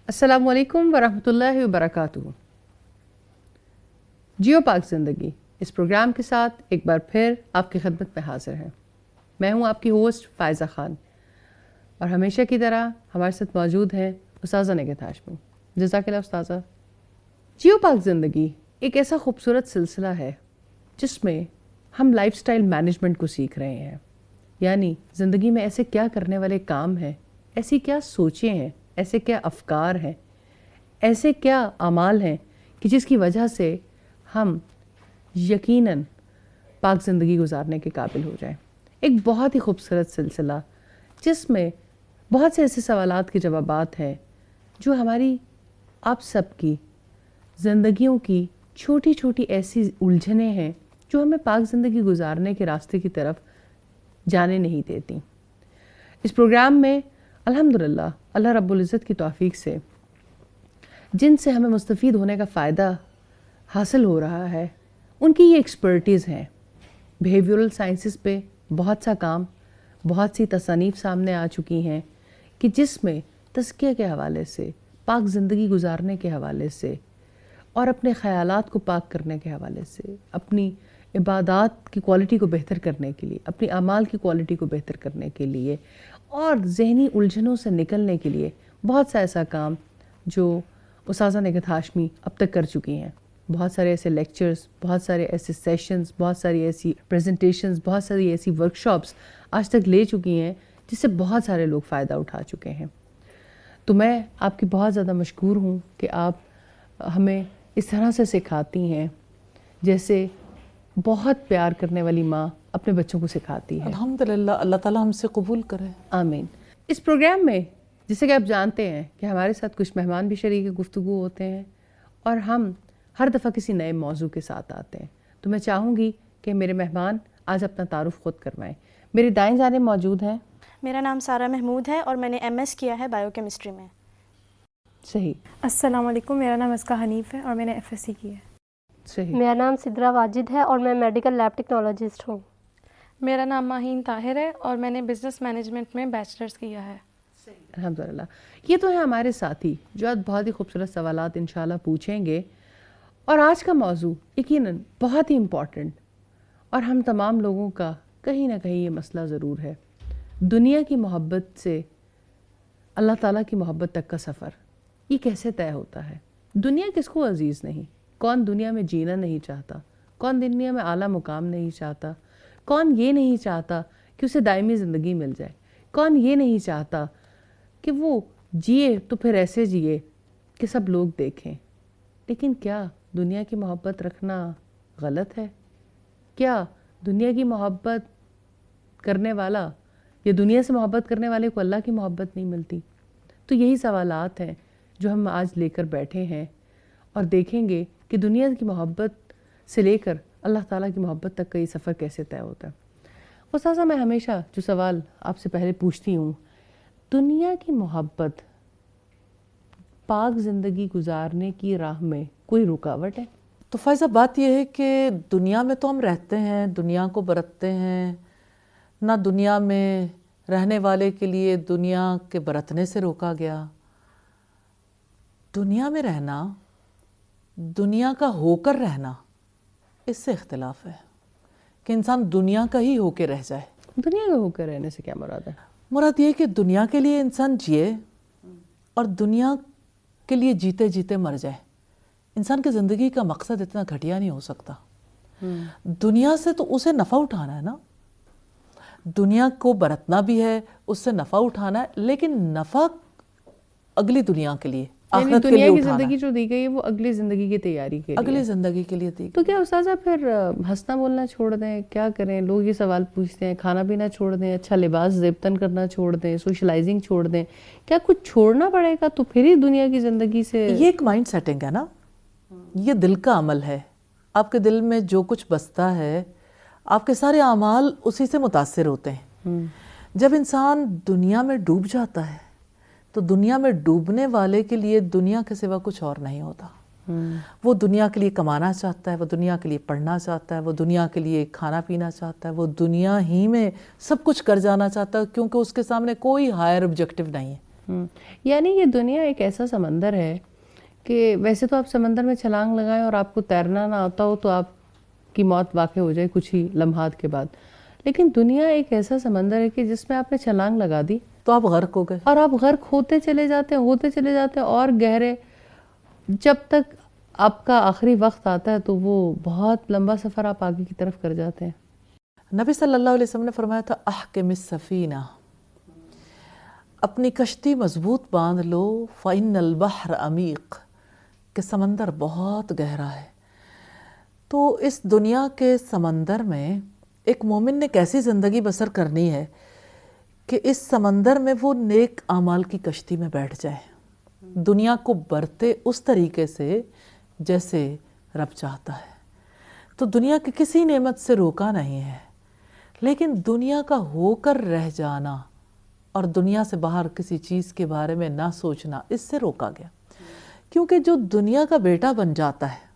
السلام علیکم ورحمۃ اللہ وبرکاتہ۔ جیو پاک زندگی اس پروگرام کے ساتھ ایک بار پھر آپ کی خدمت میں حاضر ہیں۔ میں ہوں آپ کی ہوسٹ فائزہ خان، اور ہمیشہ کی طرح ہمارے ساتھ موجود ہیں استاذہ نگہت ہاشمی۔ جزاک اللہ استاذہ۔ جیو پاک زندگی ایک ایسا خوبصورت سلسلہ ہے جس میں ہم لائف سٹائل مینجمنٹ کو سیکھ رہے ہیں، یعنی زندگی میں ایسے کیا کرنے والے کام ہیں، ایسی کیا سوچیں ہیں، ایسے کیا افکار ہیں، ایسے کیا اعمال ہیں کہ جس کی وجہ سے ہم یقیناً پاک زندگی گزارنے کے قابل ہو جائیں۔ ایک بہت ہی خوبصورت سلسلہ جس میں بہت سے ایسے سوالات کے جوابات ہیں جو ہماری آپ سب کی زندگیوں کی چھوٹی چھوٹی ایسی الجھنیں ہیں جو ہمیں پاک زندگی گزارنے کے راستے کی طرف جانے نہیں دیتی۔ اس پروگرام میں الحمدللہ اللہ رب العزت کی توفیق سے جن سے ہمیں مستفید ہونے کا فائدہ حاصل ہو رہا ہے ان کی یہ ایکسپرٹیز ہیں۔ بیہیویورل سائنسز پہ بہت سا کام، بہت سی تصانیف سامنے آ چکی ہیں کہ جس میں تزکیہ کے حوالے سے، پاک زندگی گزارنے کے حوالے سے، اور اپنے خیالات کو پاک کرنے کے حوالے سے، اپنی عبادات کی کوالٹی کو بہتر کرنے کے لیے، اپنی اعمال کی کوالٹی کو بہتر کرنے کے لیے، اور ذہنی الجھنوں سے نکلنے کے لیے بہت سا ایسا کام جو استاذہ نگہت ہاشمی اب تک کر چکی ہیں۔ بہت سارے ایسے لیکچرز، بہت سارے ایسے سیشنز، بہت ساری ایسی پریزنٹیشنز، بہت ساری ایسی ورکشاپس آج تک لے چکی ہیں جس سے بہت سارے لوگ فائدہ اٹھا چکے ہیں۔ تو میں آپ کی بہت زیادہ مشکور ہوں کہ آپ ہمیں اس طرح سے سکھاتی ہیں جیسے بہت پیار کرنے والی ماں اپنے بچوں کو سکھاتی ہے۔ الحمدللہ، اللہ تعالیٰ ہم سے قبول کرے، آمین۔ اس پروگرام میں جیسے کہ آپ جانتے ہیں کہ ہمارے ساتھ کچھ مہمان بھی شریک گفتگو ہوتے ہیں، اور ہم ہر دفعہ کسی نئے موضوع کے ساتھ آتے ہیں۔ تو میں چاہوں گی کہ میرے مہمان آج اپنا تعارف خود کروائیں۔ میری دائیں جانب موجود ہیں۔ میرا نام سارہ محمود ہے اور میں نے ایم ایس کیا ہے بائیو کیمسٹری میں۔ صحیح۔ السلام علیکم، میرا نام اسکا حنیف ہے اور میں نے ایف ایس سی کی ہے۔ صحیح۔ میرا نام سدرا واجد ہے اور میں میڈیکل لیب ٹیکنالوجسٹ ہوں۔ میرا نام ماہین طاہر ہے اور میں نے بزنس مینجمنٹ میں بیچلرز کیا ہے۔ الحمدللہ۔ یہ تو ہے ہمارے ساتھی جو آج بہت ہی خوبصورت سوالات انشاءاللہ پوچھیں گے، اور آج کا موضوع یقیناً بہت ہی امپورٹنٹ، اور ہم تمام لوگوں کا کہیں نہ کہیں یہ مسئلہ ضرور ہے۔ دنیا کی محبت سے اللہ تعالیٰ کی محبت تک کا سفر، یہ کیسے طے ہوتا ہے؟ دنیا کس کو عزیز نہیں؟ کون دنیا میں جینا نہیں چاہتا؟ کون دنیا میں اعلیٰ مقام نہیں چاہتا؟ کون یہ نہیں چاہتا کہ اسے دائمی زندگی مل جائے؟ کون یہ نہیں چاہتا کہ وہ جیے تو پھر ایسے جیے کہ سب لوگ دیکھیں؟ لیکن کیا دنیا کی محبت رکھنا غلط ہے؟ کیا دنیا کی محبت کرنے والا یا دنیا سے محبت کرنے والے کو اللہ کی محبت نہیں ملتی؟ تو یہی سوالات ہیں جو ہم آج لے کر بیٹھے ہیں، اور دیکھیں گے کہ دنیا کی محبت سے لے کر اللہ تعالیٰ کی محبت تک کا یہ سفر کیسے طے ہوتا ہے۔ استاذہ، میں ہمیشہ جو سوال آپ سے پہلے پوچھتی ہوں، دنیا کی محبت پاک زندگی گزارنے کی راہ میں کوئی رکاوٹ ہے؟ تو فائزہ بات یہ ہے کہ دنیا میں تو ہم رہتے ہیں، دنیا کو برتتے ہیں، نہ دنیا میں رہنے والے کے لیے دنیا کے برتنے سے روکا گیا۔ دنیا میں رہنا، دنیا کا ہو کر رہنا، اس سے اختلاف ہے کہ انسان دنیا کا ہی ہو کے رہ جائے۔ دنیا کا ہو کر رہنے سے کیا مراد ہے؟ مراد یہ کہ دنیا کے لیے انسان جیے اور دنیا کے لیے جیتے جیتے مر جائے۔ انسان کی زندگی کا مقصد اتنا گھٹیا نہیں ہو سکتا۔ دنیا سے تو اسے نفع اٹھانا ہے نا، دنیا کو برتنا بھی ہے، اس سے نفع اٹھانا ہے، لیکن نفع اگلی دنیا کے لیے، آخرت کے لیے دنیا کی اٹھانا زندگی ہے، جو دی گئی ہے وہ اگلی زندگی کی تیاری کے لیے، اگلی زندگی کے لیے دی گئی۔ تو کیا استاذہ پھر ہنسنا بولنا چھوڑ دیں؟ کیا کریں؟ لوگ یہ سوال پوچھتے ہیں، کھانا پینا چھوڑ دیں، اچھا لباس زیبتن کرنا چھوڑ دیں، سوشلائزنگ چھوڑ دیں، کیا کچھ چھوڑنا پڑے گا تو پھر ہی دنیا کی زندگی سے؟ یہ ایک مائنڈ سیٹنگ ہے نا، یہ دل کا عمل ہے. آپ کے دل میں جو کچھ بستا ہے آپ کے سارے اعمال اسی سے متاثر ہوتے ہیں. جب انسان دنیا میں ڈوب جاتا ہے تو دنیا میں ڈوبنے والے کے لیے دنیا کے سوا کچھ اور نہیں ہوتا. وہ دنیا کے لیے کمانا چاہتا ہے, وہ دنیا کے لیے پڑھنا چاہتا ہے, وہ دنیا کے لیے کھانا پینا چاہتا ہے, وہ دنیا ہی میں سب کچھ کر جانا چاہتا ہے کیونکہ اس کے سامنے کوئی ہائر آبجیکٹیو نہیں ہے. یعنی یہ دنیا ایک ایسا سمندر ہے کہ ویسے تو آپ سمندر میں چھلانگ لگائیں اور آپ کو تیرنا نہ آتا ہو تو آپ کی موت واقع ہو جائے کچھ ہی لمحات کے بعد, لیکن دنیا ایک ایسا سمندر ہے کہ جس میں آپ نے چھلانگ لگا دی تو آپ غرق ہو گئے اور آپ غرق ہوتے چلے جاتے ہیں اور گہرے, جب تک آپ کا آخری وقت آتا ہے تو وہ بہت لمبا سفر آپ آگے کی طرف کر جاتے ہیں. نبی صلی اللہ علیہ وسلم نے فرمایا تھا احکم السفینہ, اپنی کشتی مضبوط باندھ لو, فإن البحر عمیق, کہ سمندر بہت گہرا ہے. تو اس دنیا کے سمندر میں ایک مومن نے کیسی زندگی بسر کرنی ہے کہ اس سمندر میں وہ نیک اعمال کی کشتی میں بیٹھ جائے, دنیا کو برتے اس طریقے سے جیسے رب چاہتا ہے. تو دنیا کی کسی نعمت سے روکا نہیں ہے, لیکن دنیا کا ہو کر رہ جانا اور دنیا سے باہر کسی چیز کے بارے میں نہ سوچنا اس سے روکا گیا. کیونکہ جو دنیا کا بیٹا بن جاتا ہے,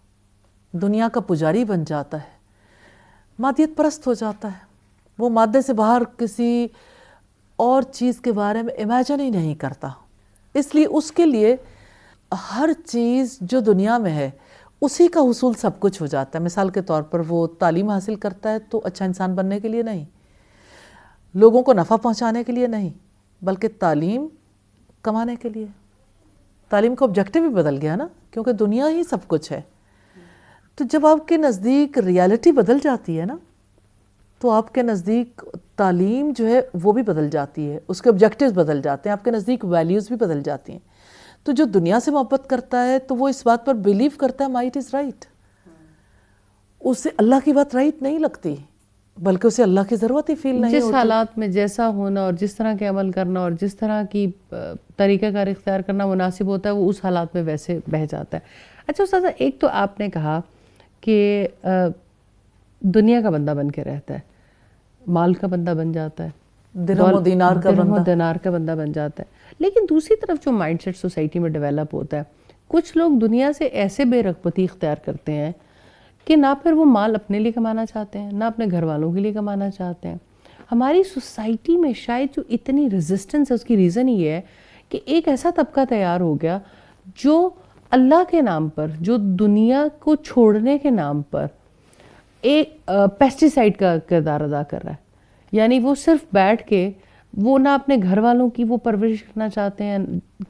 دنیا کا پجاری بن جاتا ہے, مادیت پرست ہو جاتا ہے, وہ مادے سے باہر کسی اور چیز کے بارے میں امیجن ہی نہیں کرتا. اس لیے اس کے لیے ہر چیز جو دنیا میں ہے اسی کا حصول سب کچھ ہو جاتا ہے. مثال کے طور پر وہ تعلیم حاصل کرتا ہے تو اچھا انسان بننے کے لیے نہیں, لوگوں کو نفع پہنچانے کے لیے نہیں, بلکہ تعلیم کمانے کے لیے. تعلیم کا آبجیکٹیو بھی بدل گیا نا, کیونکہ دنیا ہی سب کچھ ہے. تو جب آپ کے نزدیک ریالٹی بدل جاتی ہے نا تو آپ کے نزدیک تعلیم جو ہے وہ بھی بدل جاتی ہے, اس کے آبجیکٹیوز بدل جاتے ہیں, آپ کے نزدیک ویلیوز بھی بدل جاتی ہیں. تو جو دنیا سے محبت کرتا ہے تو وہ اس بات پر بیلیو کرتا ہے مائٹ از رائٹ, اسے اللہ کی بات رائٹ نہیں لگتی, بلکہ اسے اللہ کی ضرورت ہی فیل نہیں ہوتی. جس حالات میں جیسا ہونا اور جس طرح کے عمل کرنا اور جس طرح کی طریقہ کار اختیار کرنا مناسب ہوتا ہے وہ اس حالات میں ویسے بہہ جاتا ہے. اچھا استاذہ, ایک تو آپ نے کہا کہ دنیا کا بندہ بن کے رہتا ہے, مال کا بندہ بن جاتا ہے, درہم و دینار کا بندہ بن جاتا ہے, لیکن دوسری طرف جو مائنڈ سیٹ سوسائٹی میں ڈیولپ ہوتا ہے, کچھ لوگ دنیا سے ایسے بے رغبتی اختیار کرتے ہیں کہ نہ پھر وہ مال اپنے لیے کمانا چاہتے ہیں نہ اپنے گھر والوں کے لیے کمانا چاہتے ہیں. ہماری سوسائٹی میں شاید جو اتنی ریزسٹنس ہے اس کی ریزن یہ ہے کہ ایک ایسا طبقہ تیار ہو گیا جو اللہ کے نام پر, جو دنیا کو چھوڑنے کے نام پر ایک پیسٹیسائڈ کا کردار ادا کر رہا ہے. یعنی وہ صرف بیٹھ کے وہ نہ اپنے گھر والوں کی وہ پرورش کرنا چاہتے ہیں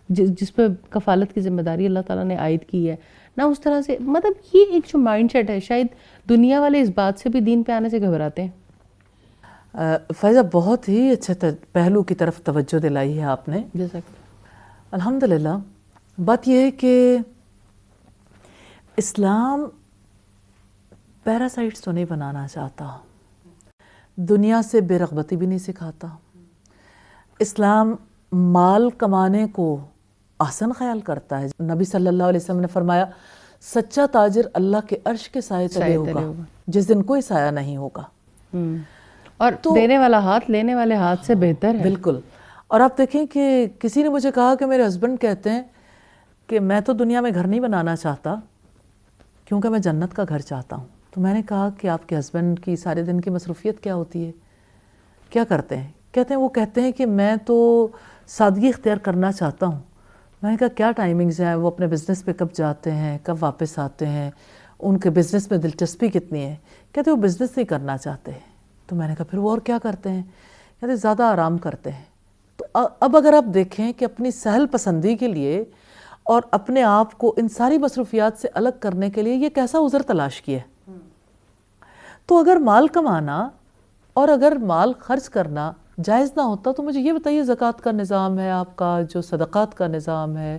جس پہ کفالت کی ذمہ داری اللہ تعالیٰ نے عائد کی ہے, نہ اس طرح سے, مطلب یہ ایک جو مائنڈ سیٹ ہے شاید دنیا والے اس بات سے بھی دین پہ آنے سے گھبراتے ہیں. فائزہ بہت ہی اچھے پہلو کی طرف توجہ دلائی ہے آپ نے. الحمدللہ. بات یہ ہے کہ اسلام پیراسائٹس تو نہیں بنانا چاہتا, دنیا سے بے رغبتی بھی نہیں سکھاتا. اسلام مال کمانے کو احسن خیال کرتا ہے. نبی صلی اللہ علیہ وسلم نے فرمایا سچا تاجر اللہ کے عرش کے سائے تلے ہوگا جس دن کوئی سایہ نہیں ہوگا, اور دینے والا ہاتھ لینے والے ہاتھ سے بہتر ہے. بالکل. اور آپ دیکھیں کہ کسی نے مجھے کہا کہ میرے ہسبینڈ کہتے ہیں کہ میں تو دنیا میں گھر نہیں بنانا چاہتا کیونکہ میں جنت کا گھر چاہتا ہوں. تو میں نے کہا کہ آپ کے ہسبینڈ کی سارے دن کی مصروفیت کیا ہوتی ہے, کیا کرتے ہیں؟ وہ کہتے ہیں کہ میں تو سادگی اختیار کرنا چاہتا ہوں. میں نے کہا کیا ٹائمنگز ہیں, وہ اپنے بزنس پہ کب جاتے ہیں, کب واپس آتے ہیں, ان کے بزنس میں دلچسپی کتنی ہے؟ کہتے وہ بزنس نہیں کرنا چاہتے. تو میں نے کہا پھر وہ اور کیا کرتے ہیں؟ کہتے زیادہ آرام کرتے ہیں. تو اب اگر آپ دیکھیں کہ اپنی سہل پسندی کے لیے اور اپنے آپ کو ان ساری مصروفیات سے الگ کرنے کے لیے یہ کیسا عذر تلاش کیا ہے. تو اگر مال کمانا اور اگر مال خرچ کرنا جائز نہ ہوتا تو مجھے یہ بتائیے زکوٰۃ کا نظام ہے آپ کا, جو صدقات کا نظام ہے,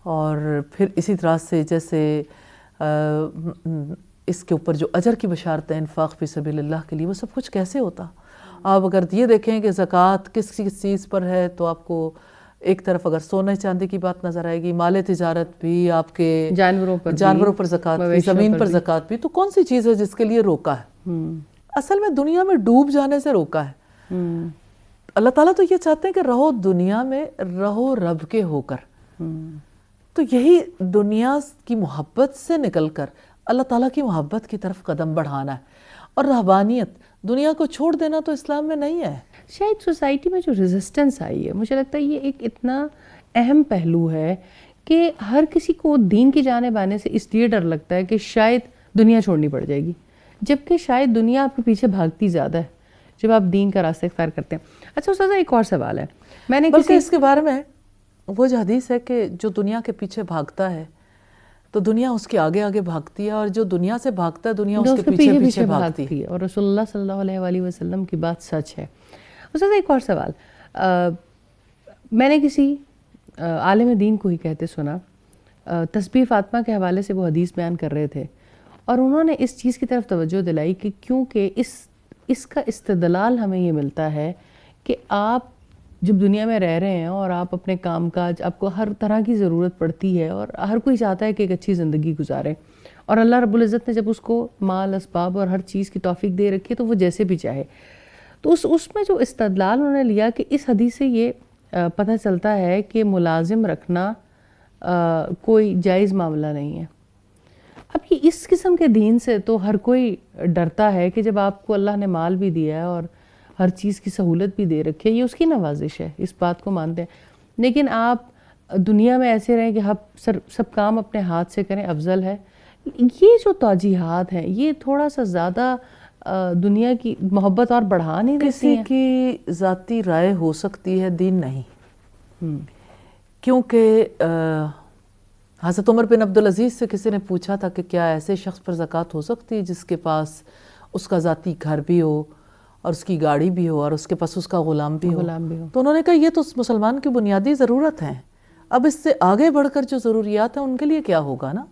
اور پھر اسی طرح سے جیسے اس کے اوپر جو اجر کی بشارت ہے انفاق فی سبیل اللہ کے لیے, وہ سب کچھ کیسے ہوتا؟ آپ اگر یہ دیکھیں کہ زکوٰۃ کس چیز پر ہے تو آپ کو ایک طرف اگر سونے چاندی کی بات نظر آئے گی، مال تجارت بھی، آپ کے جانوروں پر زکوٰۃ بھی، زمین پر زکوٰۃ بھی، تو کون سی چیز ہے جس کے لیے روکا ہے؟ اصل میں دنیا میں ڈوب جانے سے روکا ہے۔ اللہ تعالیٰ تو یہ چاہتے ہیں کہ رہو دنیا میں، رہو رب کے ہو کر۔ تو یہی دنیا کی محبت سے نکل کر اللہ تعالیٰ کی محبت کی طرف قدم بڑھانا ہے۔ اور رہبانیت، دنیا کو چھوڑ دینا تو اسلام میں نہیں ہے۔ شاید سوسائٹی میں جو ریزسٹنس آئی ہے، مجھے لگتا ہے یہ ایک اتنا اہم پہلو ہے کہ ہر کسی کو دین کی جانب آنے سے اس لیے ڈر لگتا ہے کہ شاید دنیا چھوڑنی پڑ جائے گی، جبکہ شاید دنیا آپ کے پیچھے بھاگتی زیادہ ہے جب آپ دین کا راستہ اختیار کرتے ہیں۔ اچھا استاذہ، ایک اور سوال ہے، میں نے بلکہ اس کے بارے میں وہ جو حدیث ہے کہ جو دنیا کے پیچھے بھاگتا ہے تو دنیا اس کے آگے آگے بھاگتی ہے، اور جو دنیا سے بھاگتا ہے دنیا اس کے پیچھے پیچھے بھاگتی ہے، اور رسول اللہ صلی اللہ علیہ وآلہ وسلم کی بات سچ ہے۔ استاذہ ایک اور سوال، میں نے کسی عالم دین کو ہی کہتے سنا، تسبیح فاطمہ کے حوالے سے وہ حدیث بیان کر رہے تھے، اور انہوں نے اس چیز کی طرف توجہ دلائی کہ کیونکہ اس کا استدلال ہمیں یہ ملتا ہے کہ آپ جب دنیا میں رہ رہے ہیں اور آپ اپنے کام کاج، آپ کو ہر طرح کی ضرورت پڑتی ہے، اور ہر کوئی چاہتا ہے کہ ایک اچھی زندگی گزارے، اور اللہ رب العزت نے جب اس کو مال، اسباب اور ہر چیز کی توفیق دے رکھی ہے تو وہ جیسے بھی چاہے، تو اس میں جو استدلال انہوں نے لیا کہ اس حدیث سے یہ پتہ چلتا ہے کہ ملازم رکھنا کوئی جائز معاملہ نہیں ہے۔ اب یہ اس قسم کے دین سے تو ہر کوئی ڈرتا ہے کہ جب آپ کو اللہ نے مال بھی دیا ہے اور ہر چیز کی سہولت بھی دے رکھی ہے، یہ اس کی نوازش ہے، اس بات کو مانتے ہیں، لیکن آپ دنیا میں ایسے رہیں کہ سب کام اپنے ہاتھ سے کریں افضل ہے۔ یہ جو توجیحات ہیں یہ تھوڑا سا زیادہ دنیا کی محبت اور بڑھا نہیں دیتی ہیں؟ کسی کی ذاتی رائے ہو سکتی ہے، دین نہیں، کیونکہ حضرت عمر بن عبدالعزیز سے کسی نے پوچھا تھا کہ کیا ایسے شخص پر زکوٰۃ ہو سکتی ہے جس کے پاس اس کا ذاتی گھر بھی ہو اور اس کی گاڑی بھی ہو اور اس کے پاس اس کا غلام بھی ہو؟ تو انہوں نے کہا یہ تو مسلمان کی بنیادی ضرورت ہیں، اب اس سے آگے بڑھ کر جو ضروریات ہیں ان کے لیے کیا ہوگا نا۔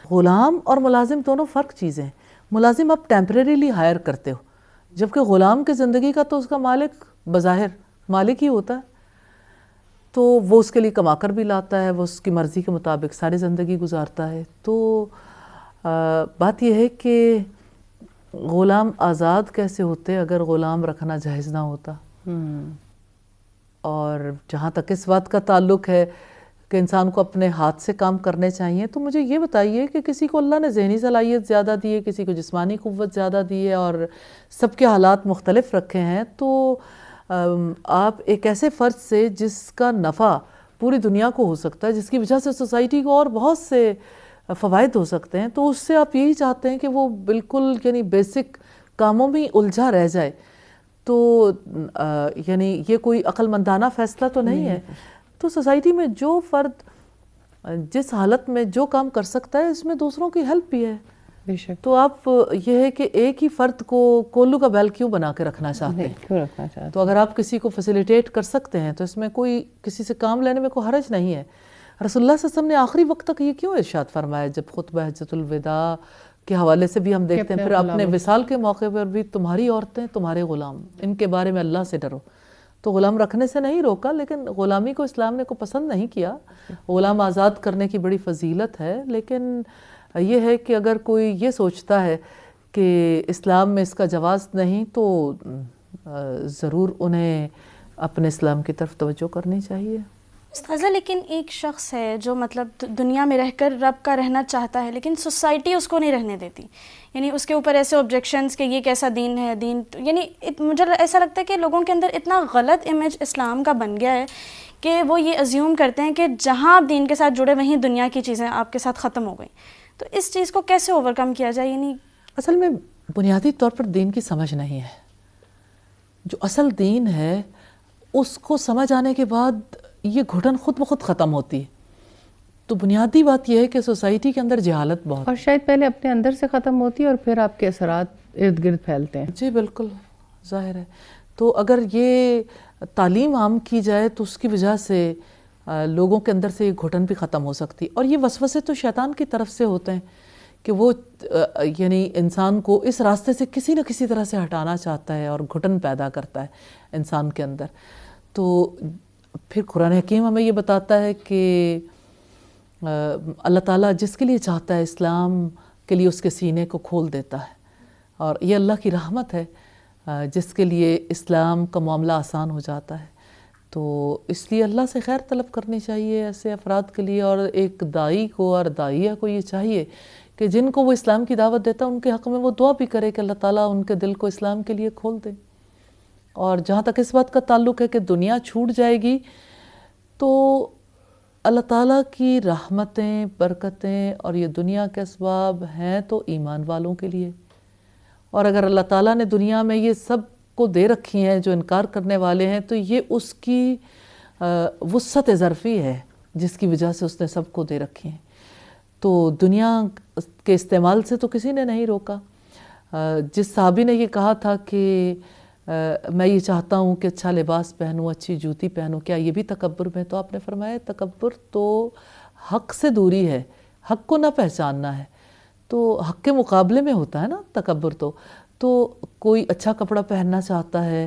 غلام اور ملازم دونوں فرق چیزیں ہیں۔ ملازم آپ ٹیمپریریلی ہائر کرتے ہو، جبکہ غلام کی زندگی کا تو اس کا مالک بظاہر مالک ہی ہوتا ہے، تو وہ اس کے لیے کما کر بھی لاتا ہے، وہ اس کی مرضی کے مطابق ساری زندگی گزارتا ہے۔ تو بات یہ ہے کہ غلام آزاد کیسے ہوتے اگر غلام رکھنا جائز نہ ہوتا؟ اور جہاں تک اس بات کا تعلق ہے کہ انسان کو اپنے ہاتھ سے کام کرنے چاہیے، تو مجھے یہ بتائیے کہ کسی کو اللہ نے ذہنی صلاحیت زیادہ دی ہے، کسی کو جسمانی قوت زیادہ دی ہے، اور سب کے حالات مختلف رکھے ہیں، تو آپ ایک ایسے فرد سے جس کا نفع پوری دنیا کو ہو سکتا ہے، جس کی وجہ سے سوسائٹی کو اور بہت سے فوائد ہو سکتے ہیں، تو اس سے آپ یہی چاہتے ہیں کہ وہ بالکل یعنی بیسک کاموں میں الجھا رہ جائے، تو یعنی یہ کوئی عقل مندانہ فیصلہ تو نہیں ہے۔ تو سوسائٹی میں جو فرد جس حالت میں جو کام کر سکتا ہے، اس میں دوسروں کی ہیلپ بھی ہے۔ بے شک۔ تو آپ یہ ہے کہ ایک ہی فرد کو کولو کا بیل کیوں بنا کے رکھنا چاہتے ہیں؟ کیوں رکھنا چاہتے ہیں؟ تو اگر آپ کسی کو فیسیلیٹیٹ کر سکتے ہیں تو اس میں کوئی کسی سے کام لینے میں کوئی حرج نہیں ہے۔ رسول اللہ صلی اللہ علیہ وسلم نے آخری وقت تک یہ کیوں ارشاد فرمایا؟ جب خطبہ حجۃ الوداع کے حوالے سے بھی ہم دیکھتے ہیں، پھر اپنے وصال کے موقع پر بھی تمہاری عورتیں تمہارے غلام، ان کے بارے میں اللہ سے ڈرو۔ تو غلام رکھنے سے نہیں روکا، لیکن غلامی کو اسلام نے کو پسند نہیں کیا۔ غلام آزاد کرنے کی بڑی فضیلت ہے، لیکن یہ ہے کہ اگر کوئی یہ سوچتا ہے کہ اسلام میں اس کا جواز نہیں، تو ضرور انہیں اپنے اسلام کی طرف توجہ کرنی چاہیے۔ استاذہ، لیکن ایک شخص ہے جو مطلب دنیا میں رہ کر رب کا رہنا چاہتا ہے، لیکن سوسائٹی اس کو نہیں رہنے دیتی، یعنی اس کے اوپر ایسے آبجیکشنز کہ یہ کیسا دین ہے، دین یعنی مجھے ایسا لگتا ہے کہ لوگوں کے اندر اتنا غلط امیج اسلام کا بن گیا ہے کہ وہ یہ ازیوم کرتے ہیں کہ جہاں آپ دین کے ساتھ جڑے وہیں دنیا کی چیزیں آپ کے ساتھ ختم ہو گئیں۔ تو اس چیز کو کیسے اوور کم کیا جائے؟ یعنی اصل میں بنیادی طور پر دین کی سمجھ نہیں ہے۔ جو اصل دین ہے اس کو سمجھ آنے کے بعد یہ گھٹن خود بخود ختم ہوتی ہے۔ تو بنیادی بات یہ ہے کہ سوسائٹی کے اندر جہالت بہت، اور شاید پہلے اپنے اندر سے ختم ہوتی ہے اور پھر آپ کے اثرات ارد گرد پھیلتے ہیں۔ جی بالکل ظاہر ہے۔ تو اگر یہ تعلیم عام کی جائے تو اس کی وجہ سے لوگوں کے اندر سے یہ گھٹن بھی ختم ہو سکتی، اور یہ وسوسے تو شیطان کی طرف سے ہوتے ہیں کہ وہ یعنی انسان کو اس راستے سے کسی نہ کسی طرح سے ہٹانا چاہتا ہے اور گھٹن پیدا کرتا ہے انسان کے اندر۔ تو پھر قرآن حکیم ہمیں یہ بتاتا ہے کہ اللہ تعالیٰ جس کے لیے چاہتا ہے اسلام کے لیے اس کے سینے کو کھول دیتا ہے، اور یہ اللہ کی رحمت ہے، جس کے لیے اسلام کا معاملہ آسان ہو جاتا ہے۔ تو اس لیے اللہ سے خیر طلب کرنی چاہیے ایسے افراد کے لیے، اور ایک داعی کو اور داعیہ کو یہ چاہیے کہ جن کو وہ اسلام کی دعوت دیتا ہے ان کے حق میں وہ دعا بھی کرے کہ اللہ تعالیٰ ان کے دل کو اسلام کے لیے کھول دے۔ اور جہاں تک اس بات کا تعلق ہے کہ دنیا چھوٹ جائے گی، تو اللہ تعالیٰ کی رحمتیں، برکتیں اور یہ دنیا کے اسباب ہیں تو ایمان والوں کے لیے، اور اگر اللہ تعالیٰ نے دنیا میں یہ سب کو دے رکھی ہیں جو انکار کرنے والے ہیں، تو یہ اس کی وسعت ظرفی ہے جس کی وجہ سے اس نے سب کو دے رکھی ہیں۔ تو دنیا کے استعمال سے تو کسی نے نہیں روکا۔ جس صحابی نے یہ کہا تھا کہ میں یہ چاہتا ہوں کہ اچھا لباس پہنوں، اچھی جوتی پہنوں، کیا یہ بھی تکبر میں؟ تو آپ نے فرمایا تکبر تو حق سے دوری ہے، حق کو نہ پہچاننا ہے۔ تو حق کے مقابلے میں ہوتا ہے نا تکبر۔ تو کوئی اچھا کپڑا پہننا چاہتا ہے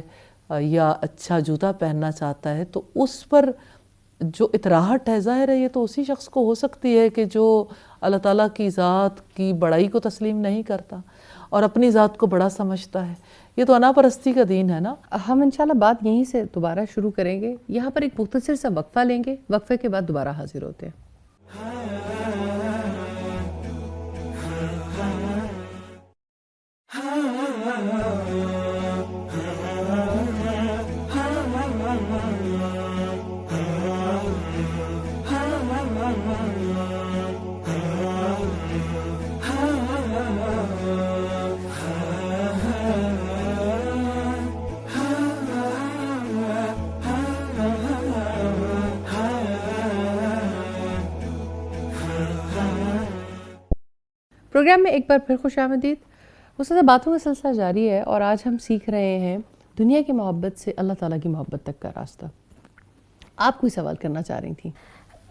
یا اچھا جوتا پہننا چاہتا ہے تو اس پر جو اطراحت ہے، ظاہر ہے یہ تو اسی شخص کو ہو سکتی ہے کہ جو اللہ تعالیٰ کی ذات کی بڑائی کو تسلیم نہیں کرتا اور اپنی ذات کو بڑا سمجھتا ہے۔ یہ تو انا پرستی کا دین ہے نا۔ ہم انشاءاللہ بات یہیں سے دوبارہ شروع کریں گے، یہاں پر ایک مختصر سا وقفہ لیں گے، وقفے کے بعد دوبارہ حاضر ہوتے ہیں۔ پروگرام میں ایک بار پھر خوش آمدید۔ استاد باتوں کا سلسلہ جاری ہے اور آج ہم سیکھ رہے ہیں دنیا کی محبت سے اللہ تعالیٰ کی محبت تک کا راستہ۔ آپ کوئی سوال کرنا چاہ رہی تھیں؟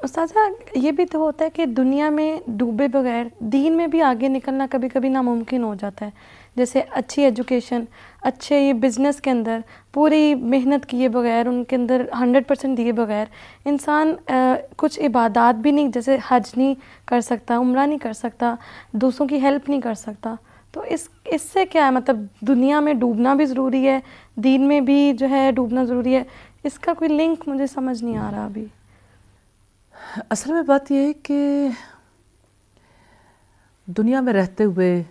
استاذہ یہ بھی تو ہوتا ہے کہ دنیا میں ڈوبے بغیر دین میں بھی آگے نکلنا کبھی کبھی ناممکن ہو جاتا ہے۔ جیسے اچھی ایجوکیشن، اچھے یہ بزنس کے اندر پوری محنت کیے بغیر، ان کے اندر 100% دیے بغیر انسان کچھ عبادات بھی نہیں، جیسے حج نہیں کر سکتا، عمرہ نہیں کر سکتا، دوسروں کی ہیلپ نہیں کر سکتا۔ تو اس سے کیا ہے، مطلب دنیا میں ڈوبنا بھی ضروری ہے، دین میں بھی جو ہے ڈوبنا ضروری ہے، اس کا کوئی لنک مجھے سمجھ نہیں آ رہا ابھی۔ اصل میں بات یہ ہے کہ دنیا میں رہتے ہوئے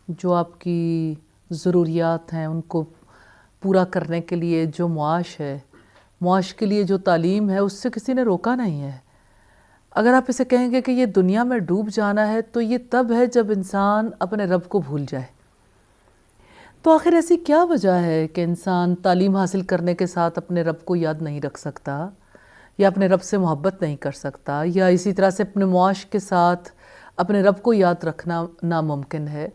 جو آپ کی ضروریات ہیں ان کو پورا کرنے کے لیے جو معاش ہے، معاش کے لیے جو تعلیم ہے، اس سے کسی نے روکا نہیں ہے۔ اگر آپ اسے کہیں گے کہ یہ دنیا میں ڈوب جانا ہے تو یہ تب ہے جب انسان اپنے رب کو بھول جائے۔ تو آخر ایسی کیا وجہ ہے کہ انسان تعلیم حاصل کرنے کے ساتھ اپنے رب کو یاد نہیں رکھ سکتا، یا اپنے رب سے محبت نہیں کر سکتا، یا اسی طرح سے اپنے معاش کے ساتھ اپنے رب کو یاد رکھنا ناممکن ہے؟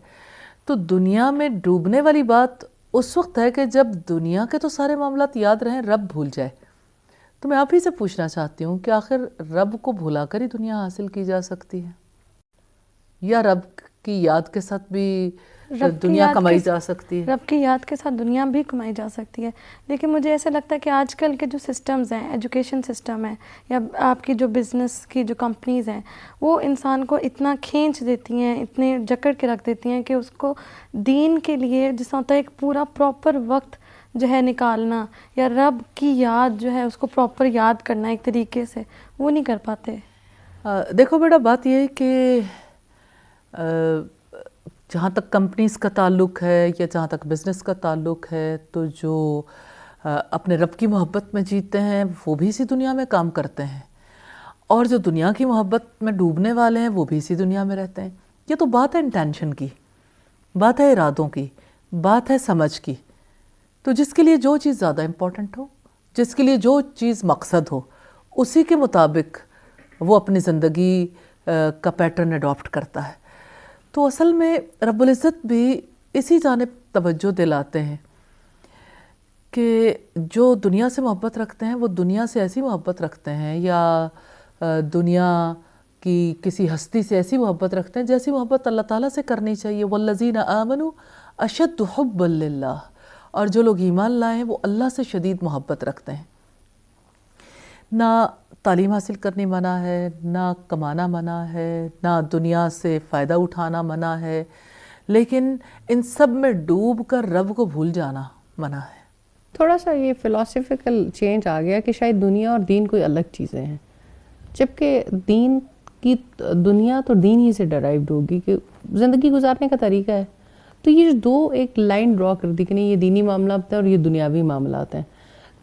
تو دنیا میں ڈوبنے والی بات اس وقت ہے کہ جب دنیا کے تو سارے معاملات یاد رہیں، رب بھول جائے۔ تو میں آپ ہی سے پوچھنا چاہتی ہوں کہ آخر رب کو بھلا کر ہی دنیا حاصل کی جا سکتی ہے، یا رب کی یاد کے ساتھ بھی دنیا کمائی جا سکتی ہے؟ رب کی یاد کے ساتھ دنیا بھی کمائی جا سکتی ہے، لیکن مجھے ایسا لگتا ہے کہ آج کل کے جو سسٹمز ہیں، ایجوکیشن سسٹم ہے یا آپ کی جو بزنس کی جو کمپنیز ہیں، وہ انسان کو اتنا کھینچ دیتی ہیں، اتنے جکڑ کے رکھ دیتی ہیں کہ اس کو دین کے لیے جس ہوتا ہے ایک پورا پراپر وقت جو ہے نکالنا، یا رب کی یاد جو ہے اس کو پراپر یاد کرنا ایک طریقے سے، وہ نہیں کر پاتے۔ دیکھو بیٹا، بات یہ ہے کہ جہاں تک کمپنیز کا تعلق ہے یا جہاں تک بزنس کا تعلق ہے، تو جو اپنے رب کی محبت میں جیتے ہیں وہ بھی اسی دنیا میں کام کرتے ہیں، اور جو دنیا کی محبت میں ڈوبنے والے ہیں وہ بھی اسی دنیا میں رہتے ہیں۔ یہ تو بات ہے انٹینشن کی، بات ہے ارادوں کی، بات ہے سمجھ کی۔ تو جس کے لیے جو چیز زیادہ امپورٹنٹ ہو، جس کے لیے جو چیز مقصد ہو، اسی کے مطابق وہ اپنی زندگی کا پیٹرن اڈاپٹ کرتا ہے۔ تو اصل میں رب العزت بھی اسی جانب توجہ دلاتے ہیں کہ جو دنیا سے محبت رکھتے ہیں وہ دنیا سے ایسی محبت رکھتے ہیں، یا دنیا کی کسی ہستی سے ایسی محبت رکھتے ہیں جیسی محبت اللہ تعالیٰ سے کرنی چاہیے۔ والذین آمنوا اشد حبا للہ، اور جو لوگ ایمان لائے ہیں وہ اللہ سے شدید محبت رکھتے ہیں۔ نہ تعلیم حاصل کرنی منع ہے، نہ کمانا منع ہے، نہ دنیا سے فائدہ اٹھانا منع ہے، لیکن ان سب میں ڈوب کر رب کو بھول جانا منع ہے۔ تھوڑا سا یہ فلاسفیکل چینج آ گیا کہ شاید دنیا اور دین کوئی الگ چیزیں ہیں، جبکہ دین کی دنیا تو دین ہی سے ڈرائیوڈ ہوگی کہ زندگی گزارنے کا طریقہ ہے۔ تو یہ جو دو ایک لائن ڈرا کر دی کہ نہیں یہ دینی معاملات ہیں اور یہ دنیاوی معاملات ہیں،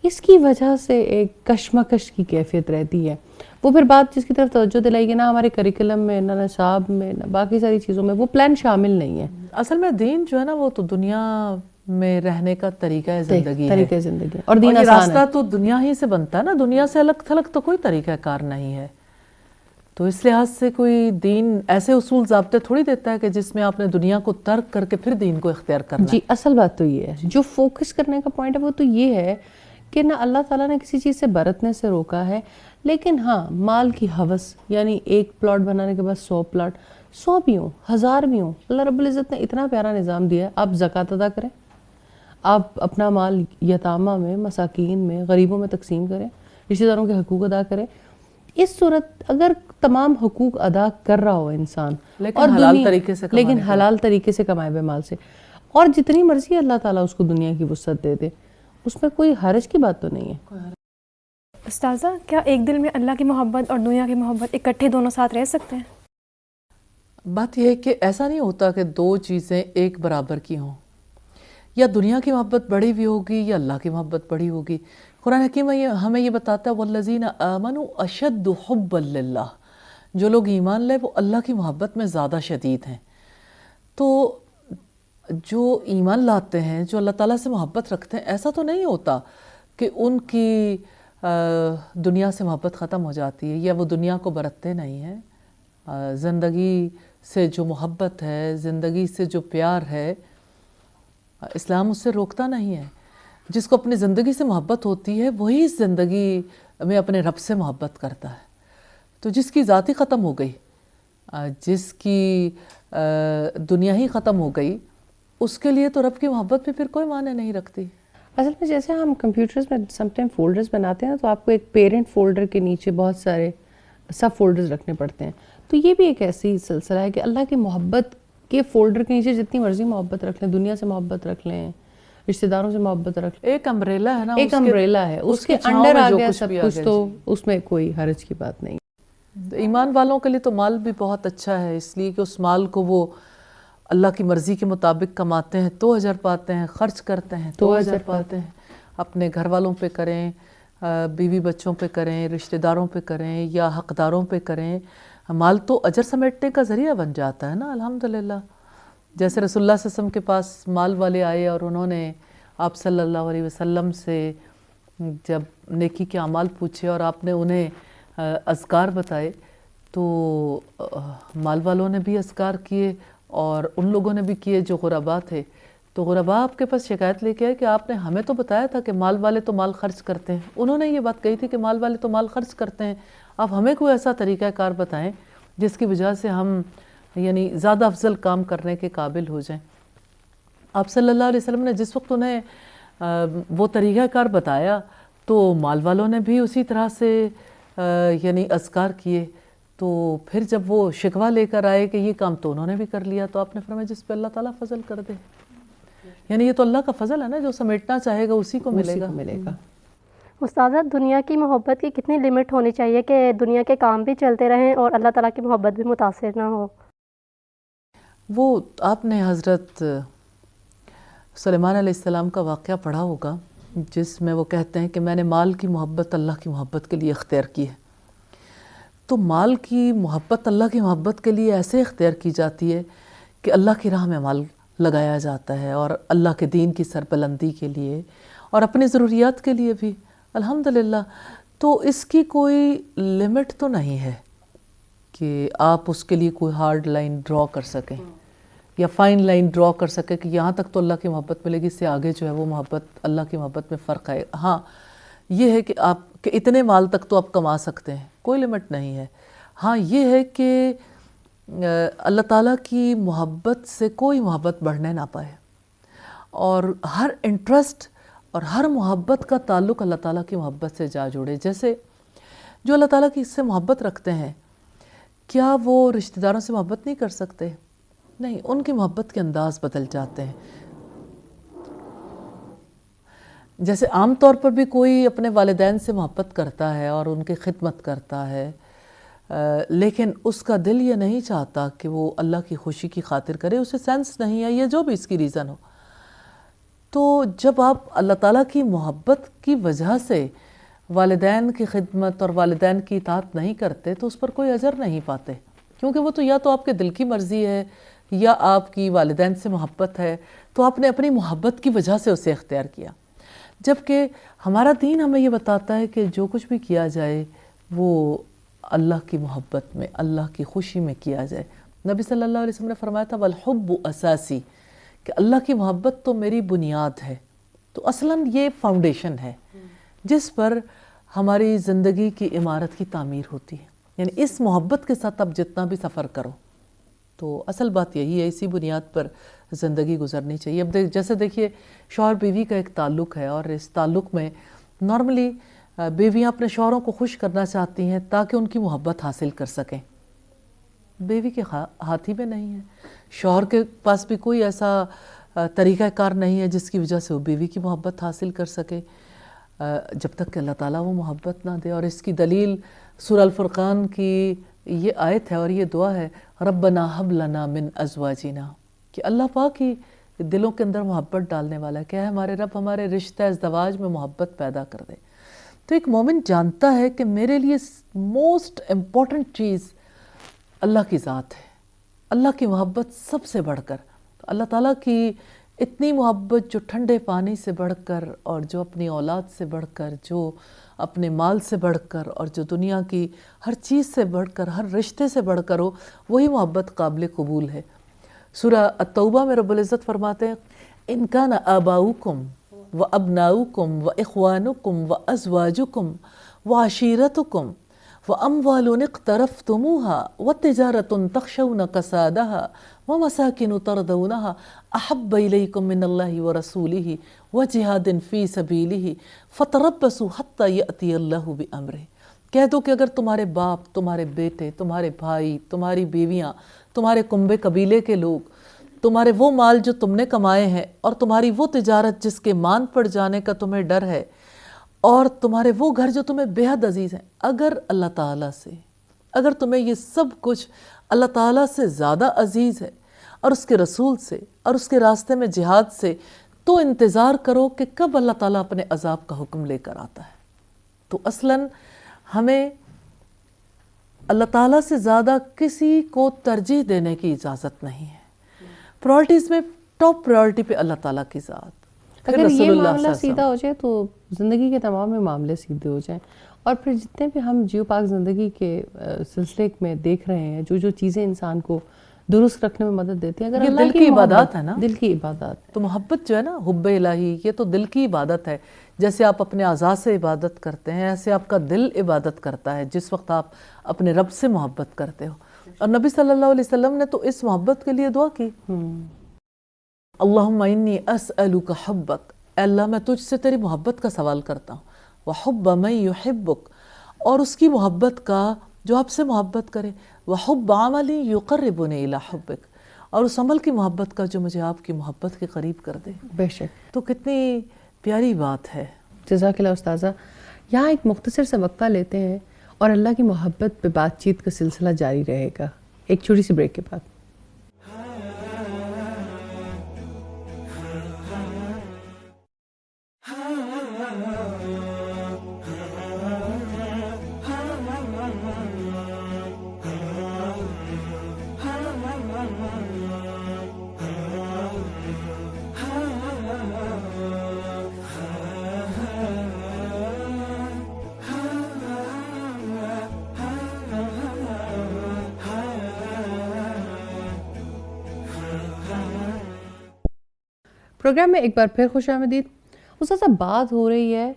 اس کی وجہ سے ایک کشمکش کی کیفیت رہتی ہے۔ وہ پھر بات جس کی طرف توجہ دلائی گی، نہ ہمارے کریکولم میں، نہ نصاب میں، نہ باقی ساری چیزوں میں وہ پلان شامل نہیں ہے۔ اصل میں دین جو ہے نا وہ تو دنیا میں رہنے کا طریقہ زندگی ہے، طریقہ زندگی، اور دین یہ آسان راستہ ہے۔ تو دنیا ہی سے بنتا ہے نا، دنیا سے الگ تھلگ تو کوئی طریقہ کار نہیں ہے۔ تو اس لحاظ سے کوئی دین ایسے اصول ضابطے تھوڑی دیتا ہے کہ جس میں آپ نے دنیا کو ترک کر کے پھر دین کو اختیار کرنا ہے۔ جی اصل بات تو یہ ہے، جو فوکس کرنے کا پوائنٹ ہے وہ تو یہ ہے کہ نہ اللہ تعالیٰ نے کسی چیز سے برتنے سے روکا ہے، لیکن ہاں مال کی ہوس، یعنی ایک پلاٹ بنانے کے بعد 100 پلاٹ، 100 بھی ہوں، 1000 بھی ہوں، اللہ رب العزت نے اتنا پیارا نظام دیا ہے، آپ زکوٰۃ ادا کریں، آپ اپنا مال یتامہ میں، مساکین میں، غریبوں میں تقسیم کریں، رشتہ داروں کے حقوق ادا کریں۔ اس صورت اگر تمام حقوق ادا کر رہا ہو انسان لیکن حلال طریقے سے لیکن حلال طریقے سے کمائے ہوئے مال سے، اور جتنی مرضی اللہ تعالیٰ اس کو دنیا کی وسعت دے دے، اس میں کوئی حرج کی بات تو نہیں ہے۔ استاذہ، کیا ایک دل میں اللہ کی محبت اور دنیا کی محبت اکٹھے دونوں ساتھ رہ سکتے ہیں؟ بات یہ ہے کہ ایسا نہیں ہوتا کہ دو چیزیں ایک برابر کی ہوں، یا دنیا کی محبت بڑی بھی ہوگی یا اللہ کی محبت بڑی ہوگی۔ قرآن حکیم ہمیں یہ بتاتا ہے وَالَّذِينَ آمَنُوا أَشَدُّ حُبًّا لِلَّهِ، جو لوگ ایمان لے وہ اللہ کی محبت میں زیادہ شدید ہیں۔ تو جو ایمان لاتے ہیں، جو اللہ تعالیٰ سے محبت رکھتے ہیں، ایسا تو نہیں ہوتا کہ ان کی دنیا سے محبت ختم ہو جاتی ہے یا وہ دنیا کو برتتے نہیں ہیں۔ زندگی سے جو محبت ہے، زندگی سے جو پیار ہے، اسلام اس سے روکتا نہیں ہے۔ جس کو اپنی زندگی سے محبت ہوتی ہے وہی زندگی میں اپنے رب سے محبت کرتا ہے۔ تو جس کی ذات ہی ختم ہو گئی، جس کی دنیا ہی ختم ہو گئی، اس کے لیے تو رب کی محبت بھی پھر کوئی معنی نہیں رکھتی۔ اصل میں جیسے ہم کمپیوٹرز میں سم ٹائم فولڈرز بناتے ہیں تو آپ کو ایک پیرنٹ فولڈر کے نیچے بہت سارے سب فولڈرز رکھنے پڑتے ہیں، تو یہ بھی ایک ایسی سلسلہ ہے کہ اللہ کی محبت کے فولڈر کے نیچے جتنی مرضی محبت رکھ لیں، دنیا سے محبت رکھ لیں، رشتہ داروں سے محبت رکھ لیں، ایک امبریلا ہے نا، ایک امبریلا ہے، اس کے انڈر آ گیا سب کچھ، تو اس میں کوئی حرج کی بات نہیں۔ ایمان والوں کے لیے تو مال بھی بہت اچھا ہے، اس لیے کہ اس مال کو وہ اللہ کی مرضی کے مطابق کماتے ہیں تو اجر پاتے ہیں، خرچ کرتے ہیں تو اجر پاتے ہیں۔ اپنے گھر والوں پہ کریں، بیوی بچوں پہ کریں، رشتہ داروں پہ کریں یا حقداروں پہ کریں، مال تو اجر سمیٹنے کا ذریعہ بن جاتا ہے نا، الحمدللہ۔ جیسے رسول اللہ صلی اللہ علیہ وسلم کے پاس مال والے آئے اور انہوں نے آپ صلی اللہ علیہ وسلم سے جب نیکی کے اعمال پوچھے اور آپ نے انہیں اذکار بتائے، تو مال والوں نے بھی اذکار کیے اور ان لوگوں نے بھی کیے جو غربا تھے۔ تو غربا آپ کے پاس شکایت لے کے آئے کہ آپ نے ہمیں تو بتایا تھا کہ مال والے تو مال خرچ کرتے ہیں، انہوں نے یہ بات کہی تھی کہ مال والے تو مال خرچ کرتے ہیں، آپ ہمیں کوئی ایسا طریقہ کار بتائیں جس کی وجہ سے ہم یعنی زیادہ افضل کام کرنے کے قابل ہو جائیں۔ آپ صلی اللہ علیہ وسلم نے جس وقت انہیں وہ طریقہ کار بتایا تو مال والوں نے بھی اسی طرح سے یعنی اذکار کیے۔ تو پھر جب وہ شکوہ لے کر آئے کہ یہ کام تو انہوں نے بھی کر لیا، تو آپ نے فرمایا جس پہ اللہ تعالیٰ فضل کر دے، یعنی یہ تو اللہ کا فضل ہے نا، جو سمیٹنا چاہے گا اسی کو ملے گا۔ استاذہ، دنیا کی محبت کی کتنی لمٹ ہونی چاہیے کہ دنیا کے کام بھی چلتے رہیں اور اللہ تعالیٰ کی محبت بھی متاثر نہ ہو؟ وہ آپ نے حضرت سلیمان علیہ السلام کا واقعہ پڑھا ہوگا، جس میں وہ کہتے ہیں کہ میں نے مال کی محبت اللہ کی محبت کے لیے اختیار کی ہے۔ تو مال کی محبت اللہ کی محبت کے لیے ایسے اختیار کی جاتی ہے کہ اللہ کی راہ میں مال لگایا جاتا ہے، اور اللہ کے دین کی سربلندی کے لیے اور اپنی ضروریات کے لیے بھی، الحمدللہ۔ تو اس کی کوئی لمٹ تو نہیں ہے کہ آپ اس کے لیے کوئی ہارڈ لائن ڈرا کر سکیں یا فائن لائن ڈرا کر سکیں کہ یہاں تک تو اللہ کی محبت ملے گی، اس سے آگے جو ہے وہ محبت اللہ کی محبت میں فرق آئے۔ ہاں یہ ہے کہ آپ کہ اتنے مال تک تو آپ کما سکتے ہیں، کوئی لمٹ نہیں ہے۔ ہاں یہ ہے کہ اللہ تعالیٰ کی محبت سے کوئی محبت بڑھنے نہ پائے، اور ہر انٹرسٹ اور ہر محبت کا تعلق اللہ تعالیٰ کی محبت سے جا جوڑے۔ جیسے جو اللہ تعالیٰ کی اس سے محبت رکھتے ہیں کیا وہ رشتہ داروں سے محبت نہیں کر سکتے؟ نہیں، ان کی محبت کے انداز بدل جاتے ہیں. جیسے عام طور پر بھی کوئی اپنے والدین سے محبت کرتا ہے اور ان کی خدمت کرتا ہے، لیکن اس کا دل یہ نہیں چاہتا کہ وہ اللہ کی خوشی کی خاطر کرے، اسے سینس نہیں ہے یا جو بھی اس کی ریزن ہو. تو جب آپ اللہ تعالیٰ کی محبت کی وجہ سے والدین کی خدمت اور والدین کی اطاعت نہیں کرتے تو اس پر کوئی اجر نہیں پاتے، کیونکہ وہ تو یا تو آپ کے دل کی مرضی ہے یا آپ کی والدین سے محبت ہے، تو آپ نے اپنی محبت کی وجہ سے اسے اختیار کیا. جبکہ ہمارا دین ہمیں یہ بتاتا ہے کہ جو کچھ بھی کیا جائے وہ اللہ کی محبت میں، اللہ کی خوشی میں کیا جائے. نبی صلی اللہ علیہ وسلم نے فرمایا تھا والحب اساسی، کہ اللہ کی محبت تو میری بنیاد ہے. تو اصلاً یہ فاؤنڈیشن ہے جس پر ہماری زندگی کی عمارت کی تعمیر ہوتی ہے. یعنی اس محبت کے ساتھ آپ جتنا بھی سفر کرو، تو اصل بات یہی ہے، اسی بنیاد پر زندگی گزرنی چاہیے. اب جیسے دیکھیے شوہر بیوی کا ایک تعلق ہے، اور اس تعلق میں نارملی بیویاں اپنے شوہروں کو خوش کرنا چاہتی ہیں تاکہ ان کی محبت حاصل کر سکیں. بیوی کے ہاتھ ہی میں نہیں ہے، شوہر کے پاس بھی کوئی ایسا طریقہ کار نہیں ہے جس کی وجہ سے وہ بیوی کی محبت حاصل کر سکے جب تک کہ اللہ تعالیٰ وہ محبت نہ دے. اور اس کی دلیل سورہ الفرقان کی یہ آیت ہے اور یہ دعا ہے، ربنا حب لنا من ازواجنا، کہ اللہ پاک ہی دلوں کے اندر محبت ڈالنے والا ہے. کیا ہے ہمارے رب ہمارے رشتہ ازدواج میں محبت پیدا کر دے. تو ایک مومن جانتا ہے کہ میرے لیے موسٹ امپورٹنٹ چیز اللہ کی ذات ہے، اللہ کی محبت سب سے بڑھ کر. اللہ تعالیٰ کی اتنی محبت جو ٹھنڈے پانی سے بڑھ کر، اور جو اپنی اولاد سے بڑھ کر، جو اپنے مال سے بڑھ کر، اور جو دنیا کی ہر چیز سے بڑھ کر، ہر رشتے سے بڑھ کر ہو، وہی محبت قابل قبول ہے. سورہ التوبہ میں رب العزت فرماتے ہیں ان کان آباؤکم وابناؤکم واخوانکم وازواجکم وعشیرتکم واموال اقترفتموها وتجارة تخشون کسادها ومساکن ترضونها احب الیکم من اللہ ورسولہ وجہاد فی سبیلہ فتربصوا حتی یأتی اللہ بامرہ. کہہ دو کہ اگر تمہارے باپ، تمہارے بیٹے، تمہارے بھائی، تمہاری بیویاں، تمہارے کنبے قبیلے کے لوگ، تمہارے وہ مال جو تم نے کمائے ہیں، اور تمہاری وہ تجارت جس کے مان پڑ جانے کا تمہیں ڈر ہے، اور تمہارے وہ گھر جو تمہیں بے حد عزیز ہیں، اگر اللہ تعالیٰ سے، اگر تمہیں یہ سب کچھ اللہ تعالیٰ سے زیادہ عزیز ہے اور اس کے رسول سے اور اس کے راستے میں جہاد سے، تو انتظار کرو کہ کب اللہ تعالیٰ اپنے عذاب کا حکم لے کر آتا ہے. تو اصلاً ہمیں اللہ تعالیٰ سے زیادہ کسی کو ترجیح دینے کی اجازت نہیں ہے. پرائرٹیز میں ٹاپ پرائرٹی پہ اللہ تعالیٰ کی ذات. اگر یہ معاملہ سیدھا ہو جائے تو زندگی کے تمام معاملے سیدھے ہو جائیں. اور پھر جتنے بھی ہم جیو پاک زندگی کے سلسلے میں دیکھ رہے ہیں، جو چیزیں انسان کو درست رکھنے میں مدد دیتی ہیں، اگر یہ دل کی عبادات ہے نا، دل کی عبادات. تو محبت جو ہے نا، حب الہی، یہ تو دل کی عبادت ہے. جیسے آپ اپنے اعضاء سے عبادت کرتے ہیں، ایسے آپ کا دل عبادت کرتا ہے جس وقت آپ اپنے رب سے محبت کرتے ہو. اور نبی صلی اللہ علیہ وسلم نے تو اس محبت کے لیے دعا کی، اللہم انی اسألک حبک، اے اللہ میں تجھ سے تیری محبت کا سوال کرتا ہوں، وحب من یحبک، اور اس کی محبت کا جو آپ سے محبت کرے، وحب عمل یقربنی الی حبک، اور اس عمل کی محبت کا جو مجھے آپ کی محبت کے قریب کر دے. بے شک. تو کتنی پیاری بات ہے. جزاک اللہ استاذہ. یہاں ایک مختصر سا وقفہ لیتے ہیں اور اللہ کی محبت پہ بات چیت کا سلسلہ جاری رہے گا ایک چھوٹی سی بریک کے بعد. پروگرام میں ایک بار پھر خوش آمدید. استاذہ بات ہو رہی ہے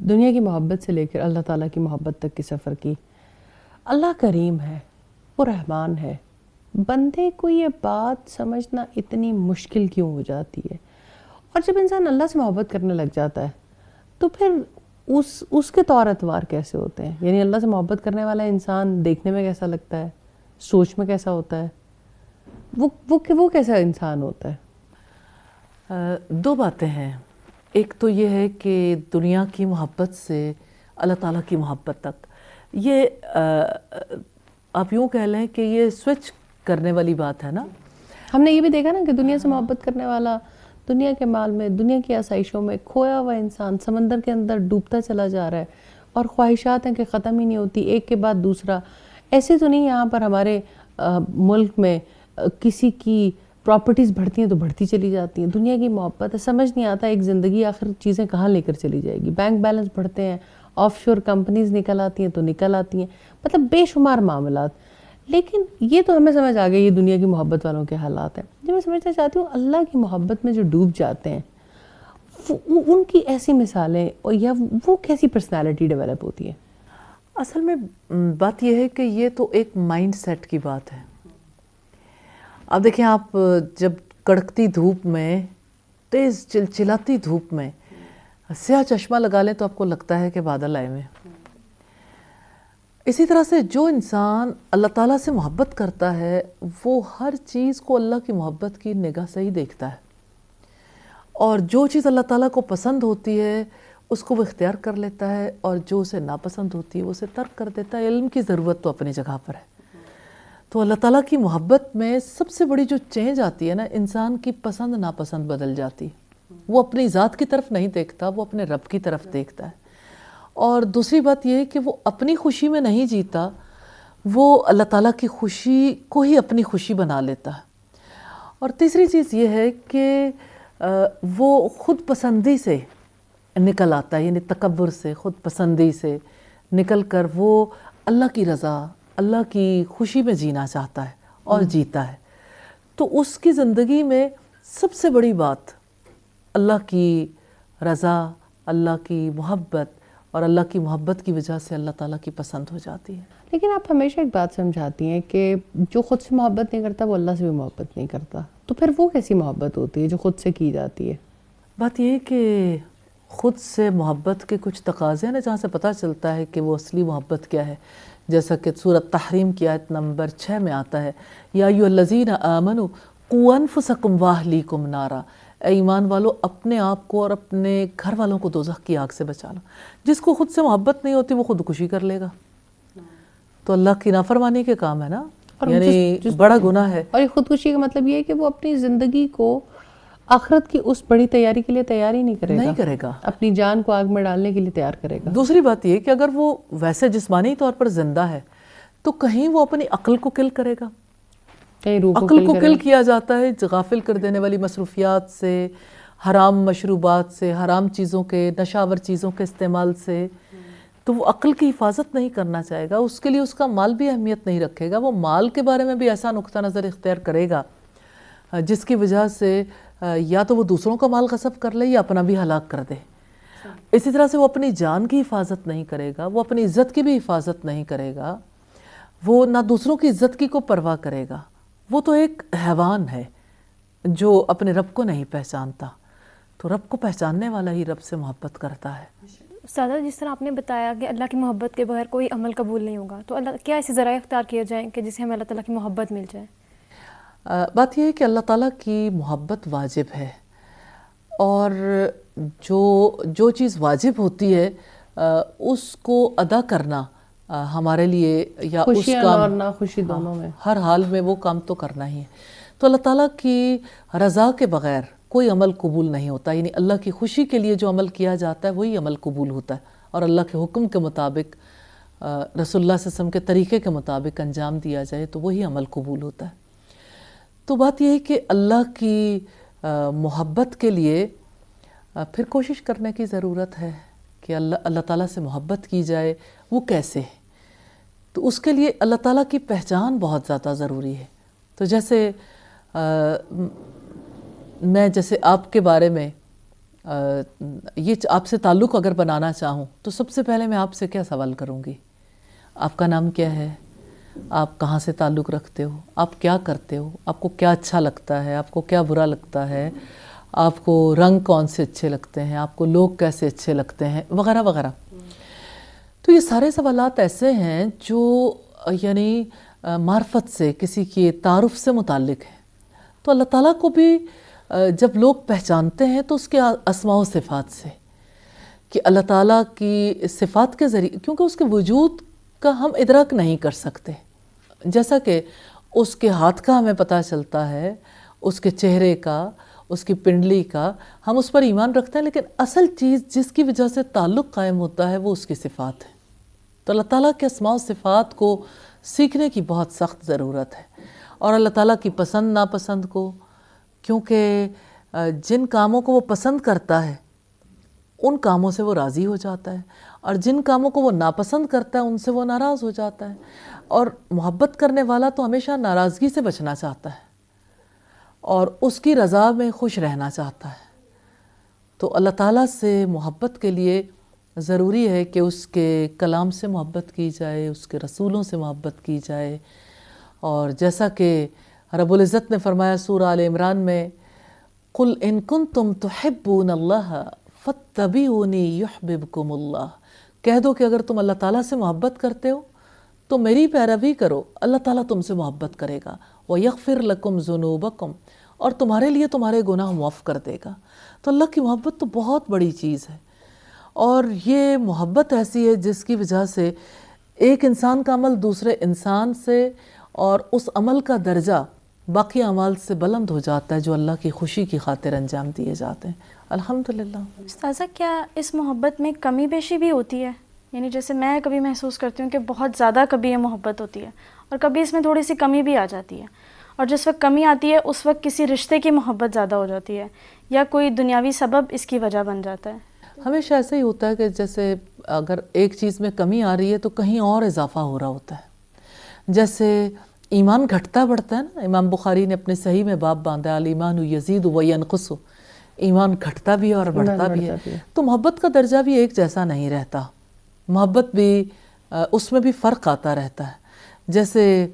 دنیا کی محبت سے لے کر اللہ تعالیٰ کی محبت تک کے سفر کی. اللہ کریم ہے، وہ رحمان ہے. بندے کو یہ بات سمجھنا اتنی مشکل کیوں ہو جاتی ہے؟ اور جب انسان اللہ سے محبت کرنے لگ جاتا ہے تو پھر اس کے طور اتوار کیسے ہوتے ہیں؟ یعنی اللہ سے محبت کرنے والا انسان دیکھنے میں کیسا لگتا ہے، سوچ میں کیسا ہوتا ہے، وہ کیسا انسان ہوتا ہے؟ دو باتیں ہیں. ایک تو یہ ہے کہ دنیا کی محبت سے اللہ تعالیٰ کی محبت تک، یہ آپ یوں کہہ لیں کہ یہ سوئچ کرنے والی بات ہے نا. ہم نے یہ بھی دیکھا نا کہ دنیا سے محبت کرنے والا دنیا کے مال میں، دنیا کی آسائشوں میں کھویا ہوا انسان سمندر کے اندر ڈوبتا چلا جا رہا ہے، اور خواہشات ہیں کہ ختم ہی نہیں ہوتی، ایک کے بعد دوسرا. ایسے تو نہیں یہاں پر ہمارے ملک میں کسی کی پراپرٹیز بڑھتی ہیں تو بڑھتی چلی جاتی ہیں. دنیا کی محبت ہے، سمجھ نہیں آتا ایک زندگی آخر چیزیں کہاں لے کر چلی جائے گی. بینک بیلنس بڑھتے ہیں، آف شور کمپنیز نکل آتی ہیں تو نکل آتی ہیں، مطلب بے شمار معاملات. لیکن یہ تو ہمیں سمجھ آ گئی یہ دنیا کی محبت والوں کے حالات ہیں. جو میں سمجھنا چاہتی ہوں اللہ کی محبت میں جو ڈوب جاتے ہیں ان کی ایسی مثالیں یا وہ کیسی پرسنالٹی ڈیولپ ہوتی ہے؟ اصل میں بات یہ ہے کہ یہ تو ایک مائنڈ سیٹ کی بات ہے. اب دیکھیں، آپ جب کڑکتی دھوپ میں، تیز چلچلاتی دھوپ میں سیاہ چشمہ لگا لیں تو آپ کو لگتا ہے کہ بادل آئے ہوئے. اسی طرح سے جو انسان اللہ تعالیٰ سے محبت کرتا ہے وہ ہر چیز کو اللہ کی محبت کی نگاہ سے ہی دیکھتا ہے، اور جو چیز اللہ تعالیٰ کو پسند ہوتی ہے اس کو وہ اختیار کر لیتا ہے، اور جو اسے ناپسند ہوتی ہے وہ اسے ترک کر دیتا ہے. علم کی ضرورت تو اپنی جگہ پر ہے. تو اللہ تعالیٰ کی محبت میں سب سے بڑی جو چینج آتی ہے نا، انسان کی پسند ناپسند بدل جاتی. وہ اپنی ذات کی طرف نہیں دیکھتا، وہ اپنے رب کی طرف دیکھتا ہے. اور دوسری بات یہ ہے کہ وہ اپنی خوشی میں نہیں جیتا، وہ اللہ تعالیٰ کی خوشی کو ہی اپنی خوشی بنا لیتا ہے. اور تیسری چیز یہ ہے کہ وہ خود پسندی سے نکل آتا ہے، یعنی تکبر سے، خود پسندی سے نکل کر وہ اللہ کی رضا، اللہ کی خوشی میں جینا چاہتا ہے اور جیتا ہے. تو اس کی زندگی میں سب سے بڑی بات اللہ کی رضا، اللہ کی محبت، اور اللہ کی محبت کی وجہ سے اللہ تعالیٰ کی پسند ہو جاتی ہے. لیکن آپ ہمیشہ ایک بات سمجھاتی ہیں کہ جو خود سے محبت نہیں کرتا وہ اللہ سے بھی محبت نہیں کرتا. تو پھر وہ کیسی محبت ہوتی ہے جو خود سے کی جاتی ہے؟ بات یہ ہے کہ خود سے محبت کے کچھ تقاضے ہیں نا، جہاں سے پتہ چلتا ہے کہ وہ اصلی محبت کیا ہے. جیسا کہ سورۃ تحریم کی آیت نمبر 6 میں آتا ہے، یا ایھا الذین آمنوا قوا انفسکم واہلیکم نارا، اے ایمان والو اپنے آپ کو اور اپنے گھر والوں کو دوزخ کی آگ سے بچا لو. جس کو خود سے محبت نہیں ہوتی وہ خودکشی کر لے گا، تو اللہ کی نافرمانی کے کام ہے نا، یعنی بڑا گناہ ہے. اور یہ خودکشی کا مطلب یہ ہے کہ وہ اپنی زندگی کو آخرت کی اس بڑی تیاری کے لیے تیار ہی نہیں کرے گا، اپنی جان کو آگ میں ڈالنے کے لیے تیار کرے گا. دوسری بات یہ کہ اگر وہ ویسے جسمانی طور پر زندہ ہے تو کہیں وہ اپنی عقل کو کل کرے گا. عقل کو کل کیا جاتا ہے غافل کر دینے والی مصروفیات سے، حرام مشروبات سے، حرام چیزوں کے، نشاور چیزوں کے استعمال سے. تو وہ عقل کی حفاظت نہیں کرنا چاہے گا، اس کے لیے اس کا مال بھی اہمیت نہیں رکھے گا. وہ مال کے بارے میں بھی ایسا نقطہ نظر اختیار کرے گا جس کی وجہ سے یا تو وہ دوسروں کا مال غصب کر لے یا اپنا بھی ہلاک کر دے. اسی طرح سے وہ اپنی جان کی حفاظت نہیں کرے گا، وہ اپنی عزت کی بھی حفاظت نہیں کرے گا، وہ نہ دوسروں کی عزت کی کو پرواہ کرے گا. وہ تو ایک حیوان ہے جو اپنے رب کو نہیں پہچانتا. تو رب کو پہچاننے والا ہی رب سے محبت کرتا ہے. استاذہ، جس طرح آپ نے بتایا کہ اللہ کی محبت کے بغیر کوئی عمل قبول نہیں ہوگا، تو اللہ کیا ایسے ذرائع اختیار کیے جائیں کہ جس سے ہمیں اللہ تعالیٰ کی محبت مل جائے؟ بات یہ ہے کہ اللہ تعالیٰ کی محبت واجب ہے، اور جو چیز واجب ہوتی ہے اس کو ادا کرنا ہمارے لیے، یا اس کام اور ناخوشی دونوں میں ہر حال میں وہ کام تو کرنا ہی ہے. تو اللہ تعالیٰ کی رضا کے بغیر کوئی عمل قبول نہیں ہوتا. یعنی اللہ کی خوشی کے لیے جو عمل کیا جاتا ہے وہی عمل قبول ہوتا ہے، اور اللہ کے حکم کے مطابق، رسول اللہ صلی اللہ علیہ وسلم کے طریقے کے مطابق انجام دیا جائے تو وہی عمل قبول ہوتا ہے. تو بات یہ ہے کہ اللہ کی محبت کے لیے پھر کوشش کرنے کی ضرورت ہے کہ اللہ تعالیٰ سے محبت کی جائے. وہ کیسے؟ تو اس کے لیے اللہ تعالیٰ کی پہچان بہت زیادہ ضروری ہے. تو جیسے میں آپ کے بارے میں یہ آپ سے تعلق اگر بنانا چاہوں تو سب سے پہلے میں آپ سے کیا سوال کروں گی؟ آپ کا نام کیا ہے؟ آپ کہاں سے تعلق رکھتے ہو؟ آپ کیا کرتے ہو؟ آپ کو کیا اچھا لگتا ہے؟ آپ کو کیا برا لگتا ہے؟ آپ کو رنگ کون سے اچھے لگتے ہیں، آپ کو لوگ کیسے اچھے لگتے ہیں، وغیرہ وغیرہ. تو یہ سارے سوالات ایسے ہیں جو یعنی معرفت سے، کسی کی تعارف سے متعلق ہیں. تو اللہ تعالیٰ کو بھی جب لوگ پہچانتے ہیں تو اس کے اسماء و صفات سے، کہ اللہ تعالیٰ کی صفات کے ذریعے، کیونکہ اس کے وجود کا ہم ادراک نہیں کر سکتے. جیسا کہ اس کے ہاتھ کا ہمیں پتہ چلتا ہے، اس کے چہرے کا، اس کی پنڈلی کا، ہم اس پر ایمان رکھتے ہیں، لیکن اصل چیز جس کی وجہ سے تعلق قائم ہوتا ہے وہ اس کی صفات ہے. تو اللہ تعالیٰ کے اسماء و صفات کو سیکھنے کی بہت سخت ضرورت ہے، اور اللہ تعالیٰ کی پسند ناپسند کو، کیونکہ جن کاموں کو وہ پسند کرتا ہے ان کاموں سے وہ راضی ہو جاتا ہے، اور جن کاموں کو وہ ناپسند کرتا ہے ان سے وہ ناراض ہو جاتا ہے. اور محبت کرنے والا تو ہمیشہ ناراضگی سے بچنا چاہتا ہے اور اس کی رضا میں خوش رہنا چاہتا ہے. تو اللہ تعالیٰ سے محبت کے لیے ضروری ہے کہ اس کے کلام سے محبت کی جائے، اس کے رسولوں سے محبت کی جائے. اور جیسا کہ رب العزت نے فرمایا سورہ آل عمران میں، قُلْ إِن كُنتُمْ تُحِبُّونَ اللَّهَ فَاتَّبِعُونِي يُحْبِبْكُمُ اللَّهُ. کہہ دو کہ اگر تم اللہ تعالیٰ سے محبت کرتے ہو تو میری پیروی کرو، اللہ تعالیٰ تم سے محبت کرے گا. وَيَغْفِرْ لَكُمْ ذُنُوبَكُمْ، اور تمہارے لیے تمہارے گناہ معاف کر دے گا. تو اللہ کی محبت تو بہت بڑی چیز ہے، اور یہ محبت ایسی ہے جس کی وجہ سے ایک انسان کا عمل دوسرے انسان سے اور اس عمل کا درجہ باقی اعمال سے بلند ہو جاتا ہے جو اللہ کی خوشی کی خاطر انجام دیے جاتے ہیں. الحمدللہ. استاذہ، کیا اس محبت میں کمی بیشی بھی ہوتی ہے؟ یعنی جیسے میں کبھی محسوس کرتی ہوں کہ بہت زیادہ کبھی یہ محبت ہوتی ہے، اور کبھی اس میں تھوڑی سی کمی بھی آ جاتی ہے، اور جس وقت کمی آتی ہے اس وقت کسی رشتے کی محبت زیادہ ہو جاتی ہے، یا کوئی دنیاوی سبب اس کی وجہ بن جاتا ہے. ہمیشہ ایسا ہی ہوتا ہے کہ جیسے اگر ایک چیز میں کمی آ رہی ہے تو کہیں اور اضافہ ہو رہا ہوتا ہے. جیسے ایمان گھٹتا بڑھتا ہے نا، امام بخاری نے اپنے صحیح میں باب باندھا الایمان یزید و ینقص، ایمان گھٹتا بھی ہے اور بڑھتا بھی ہے. تو محبت کا درجہ بھی ایک جیسا نہیں رہتا، محبت بھی اس میں بھی فرق آتا رہتا ہے. جیسے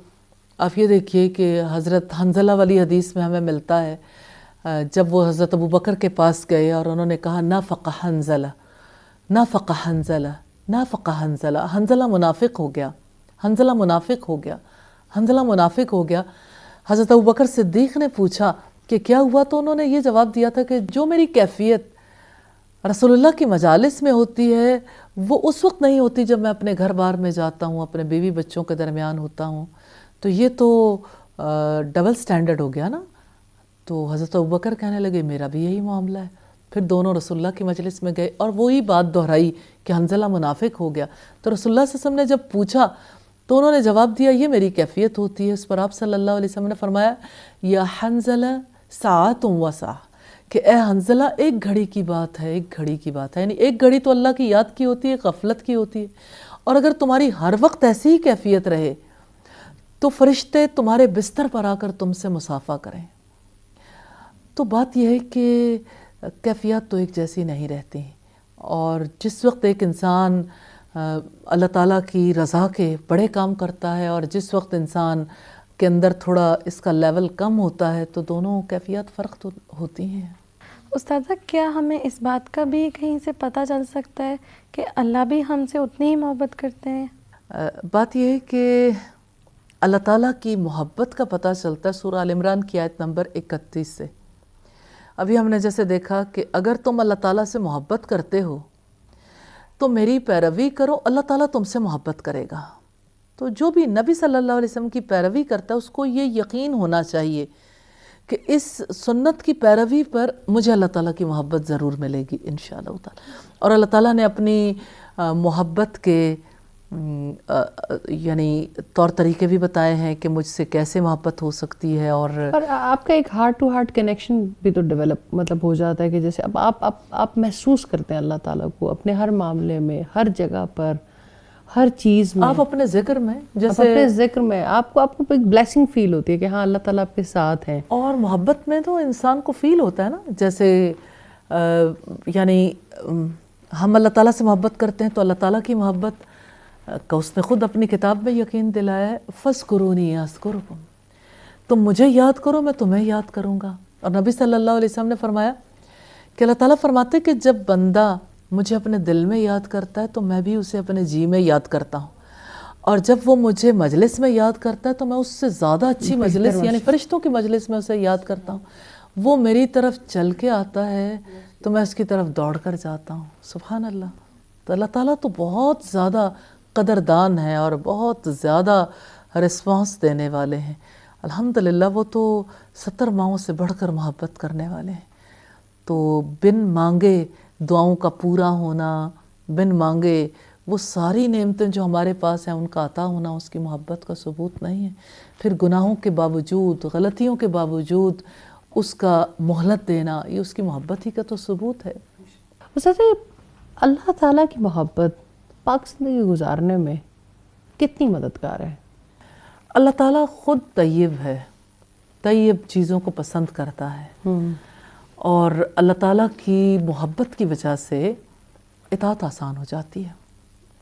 آپ یہ دیکھیے کہ حضرت حنظلہ والی حدیث میں ہمیں ملتا ہے، جب وہ حضرت ابوبکر کے پاس گئے اور انہوں نے کہا نافق حنظلہ، نافق حنظلہ، نافق حنظلہ، حنظلہ منافق ہو گیا، حنظلہ منافق ہو گیا، حنظلہ منافق ہو گیا. حضرت ابوبکر صدیق نے پوچھا کہ کیا ہوا؟ تو انہوں نے یہ جواب دیا تھا کہ جو میری کیفیت رسول اللہ کی مجالس میں ہوتی ہے وہ اس وقت نہیں ہوتی جب میں اپنے گھر بار میں جاتا ہوں، اپنے بیوی بچوں کے درمیان ہوتا ہوں. تو یہ تو ڈبل سٹینڈرڈ ہو گیا نا. تو حضرت ابوبکر کہنے لگے میرا بھی یہی معاملہ ہے. پھر دونوں رسول اللہ کی مجلس میں گئے اور وہی بات دہرائی کہ حنظلہ منافق ہو گیا. تو رسول اللہ صلی اللہ علیہ وسلم نے جب پوچھا تو انہوں نے جواب دیا یہ میری کیفیت ہوتی ہے. اس پر آپ صلی اللہ علیہ وسلم نے فرمایا یا حنظلہ ساعۃ و ساعۃ، کہ اے حنظلہ ایک گھڑی کی بات ہے، ایک گھڑی کی بات ہے. یعنی ایک گھڑی تو اللہ کی یاد کی ہوتی ہے، غفلت کی ہوتی ہے، اور اگر تمہاری ہر وقت ایسی ہی کیفیت رہے تو فرشتے تمہارے بستر پر آ کر تم سے مصافحہ کریں. تو بات یہ ہے کہ کیفیات تو ایک جیسی نہیں رہتی، اور جس وقت ایک انسان اللہ تعالیٰ کی رضا کے بڑے کام کرتا ہے اور جس وقت انسان کے اندر تھوڑا اس کا لیول کم ہوتا ہے تو دونوں کیفیات فرق تو ہوتی ہیں. استاذہ، کیا ہمیں اس بات کا بھی کہیں سے پتہ چل سکتا ہے کہ اللہ بھی ہم سے اتنی ہی محبت کرتے ہیں؟ بات یہ ہے کہ اللہ تعالیٰ کی محبت کا پتہ چلتا ہے سورہ آل عمران کی آیت نمبر 31 سے. ابھی ہم نے جیسے دیکھا کہ اگر تم اللہ تعالیٰ سے محبت کرتے ہو تو میری پیروی کرو، اللہ تعالیٰ تم سے محبت کرے گا. تو جو بھی نبی صلی اللہ علیہ وسلم کی پیروی کرتا ہے اس کو یہ یقین ہونا چاہیے کہ اس سنت کی پیروی پر مجھے اللہ تعالیٰ کی محبت ضرور ملے گی انشاءاللہ تعالیٰ. اور اللہ تعالیٰ نے اپنی محبت کے یعنی طور طریقے بھی بتائے ہیں کہ مجھ سے کیسے محبت ہو سکتی ہے. اور آپ کا ایک ہارٹ ٹو ہارٹ کنیکشن بھی تو ڈیولپ مطلب ہو جاتا ہے کہ جیسے اب آپ محسوس کرتے ہیں اللہ تعالیٰ کو اپنے ہر معاملے میں، ہر جگہ پر، ہر چیز میں. آپ اپنے ذکر میں، جیسے اپنے ذکر میں آپ کو ایک بلیسنگ فیل ہوتی ہے کہ ہاں اللہ تعالیٰ آپ کے ساتھ ہیں. اور محبت میں تو انسان کو فیل ہوتا ہے نا، جیسے یعنی ہم اللہ تعالیٰ سے محبت کرتے ہیں تو اللہ تعالیٰ کی محبت کا اس نے خود اپنی کتاب میں یقین دلایا ہے، فَاذْكُرُونِي أَذْكُرْكُمْ، تم مجھے یاد کرو میں تمہیں یاد کروں گا. اور نبی صلی اللہ علیہ وسلم نے فرمایا کہ اللہ تعالیٰ فرماتے کہ جب بندہ مجھے اپنے دل میں یاد کرتا ہے تو میں بھی اسے اپنے جی میں یاد کرتا ہوں، اور جب وہ مجھے مجلس میں یاد کرتا ہے تو میں اس سے زیادہ اچھی مجلس یعنی فرشتوں کی مجلس میں اسے یاد کرتا ہوں. وہ میری طرف چل کے آتا ہے تو میں اس کی طرف دوڑ کر جاتا ہوں. سبحان اللہ. تو اللہ تعالیٰ تو بہت زیادہ قدردان ہے اور بہت زیادہ رسپانس دینے والے ہیں. الحمدللہ وہ تو 70 ماؤں سے بڑھ کر محبت کرنے والے ہیں. تو بن مانگے دعاؤں کا پورا ہونا، بن مانگے وہ ساری نعمتیں جو ہمارے پاس ہیں ان کا عطا ہونا اس کی محبت کا ثبوت نہیں ہے. پھر گناہوں کے باوجود، غلطیوں کے باوجود اس کا مہلت دینا، یہ اس کی محبت ہی کا تو ثبوت ہے. استاذ اللہ تعالیٰ کی محبت پاک زندگی گزارنے میں کتنی مددگار ہے؟ اللہ تعالیٰ خود طیب ہے، طیب چیزوں کو پسند کرتا ہے، اور اللہ تعالیٰ کی محبت کی وجہ سے اطاعت آسان ہو جاتی ہے.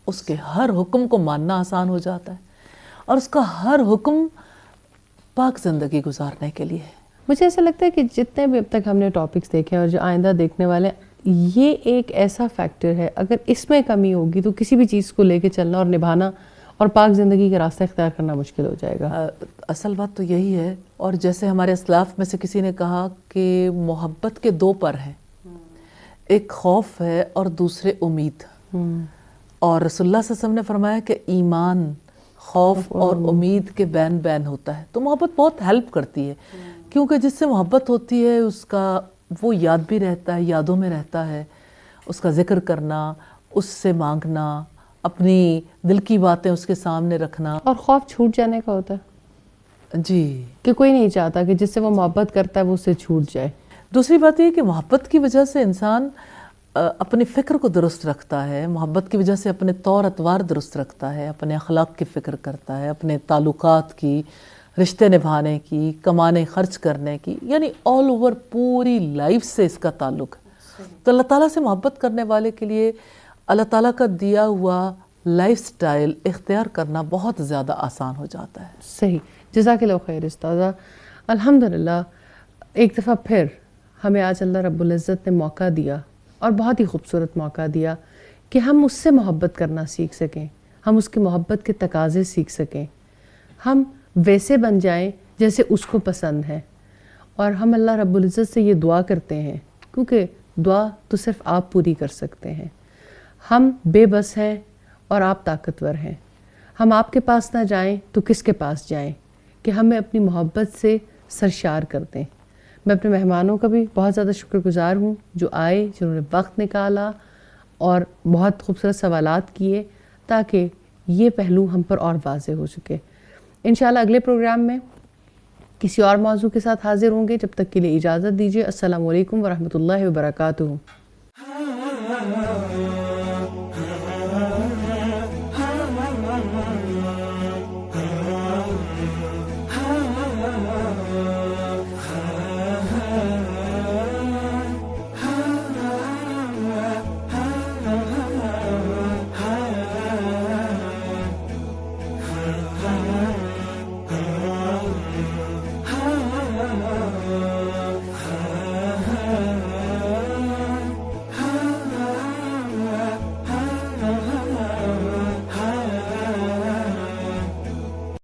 اس کے ہر حکم کو ماننا آسان ہو جاتا ہے، اور اس کا ہر حکم پاک زندگی گزارنے کے لیے ہے. مجھے ایسا لگتا ہے کہ جتنے بھی اب تک ہم نے ٹاپکس دیکھے اور جو آئندہ دیکھنے والے ہیں، یہ ایک ایسا فیکٹر ہے اگر اس میں کمی ہوگی تو کسی بھی چیز کو لے کے چلنا اور نبھانا اور پاک زندگی کا راستہ اختیار کرنا مشکل ہو جائے گا. اصل بات تو یہی ہے. اور جیسے ہمارے اسلاف میں سے کسی نے کہا کہ محبت کے 2 پر ہیں، ایک خوف ہے اور دوسرے امید. اور رسول اللہ صلی اللہ علیہ وسلم نے فرمایا کہ ایمان خوف اور امید کے بین بین ہوتا ہے. تو محبت بہت ہیلپ کرتی ہے، کیونکہ جس سے محبت ہوتی ہے اس کا وہ یاد بھی رہتا ہے، یادوں میں رہتا ہے. اس کا ذکر کرنا، اس سے مانگنا، اپنی دل کی باتیں اس کے سامنے رکھنا. اور خوف چھوٹ جانے کا ہوتا ہے جی، کہ کوئی نہیں چاہتا کہ جس سے وہ محبت کرتا ہے وہ اس سے چھوٹ جائے. دوسری بات یہ ہے کہ محبت کی وجہ سے انسان اپنی فکر کو درست رکھتا ہے، محبت کی وجہ سے اپنے طور اتوار درست رکھتا ہے، اپنے اخلاق کی فکر کرتا ہے، اپنے تعلقات کی، رشتے نبھانے کی، کمانے خرچ کرنے کی، یعنی آل اوور پوری لائف سے اس کا تعلق ہے. تو اللہ تعالیٰ سے محبت کرنے والے کے لیے اللہ تعالیٰ کا دیا ہوا لائف سٹائل اختیار کرنا بہت زیادہ آسان ہو جاتا ہے. صحیح. جزاک اللہ خیر استاذہ. الحمدللہ ایک دفعہ پھر ہمیں آج اللہ رب العزت نے موقع دیا، اور بہت ہی خوبصورت موقع دیا، کہ ہم اس سے محبت کرنا سیکھ سکیں، ہم اس کی محبت کے تقاضے سیکھ سکیں، ہم ویسے بن جائیں جیسے اس کو پسند ہے. اور ہم اللہ رب العزت سے یہ دعا کرتے ہیں، کیونکہ دعا تو صرف آپ پوری کر سکتے ہیں. ہم بے بس ہیں اور آپ طاقتور ہیں. ہم آپ کے پاس نہ جائیں تو کس کے پاس جائیں کہ ہمیں اپنی محبت سے سرشار کر دیں. میں اپنے مہمانوں کا بھی بہت زیادہ شکر گزار ہوں جو آئے، جنہوں نے وقت نکالا اور بہت خوبصورت سوالات کیے تاکہ یہ پہلو ہم پر اور واضح ہو سکے. انشاءاللہ اگلے پروگرام میں کسی اور موضوع کے ساتھ حاضر ہوں گے. جب تک کے لیے اجازت دیجیے. السلام علیکم ورحمۃ اللہ وبرکاتہ.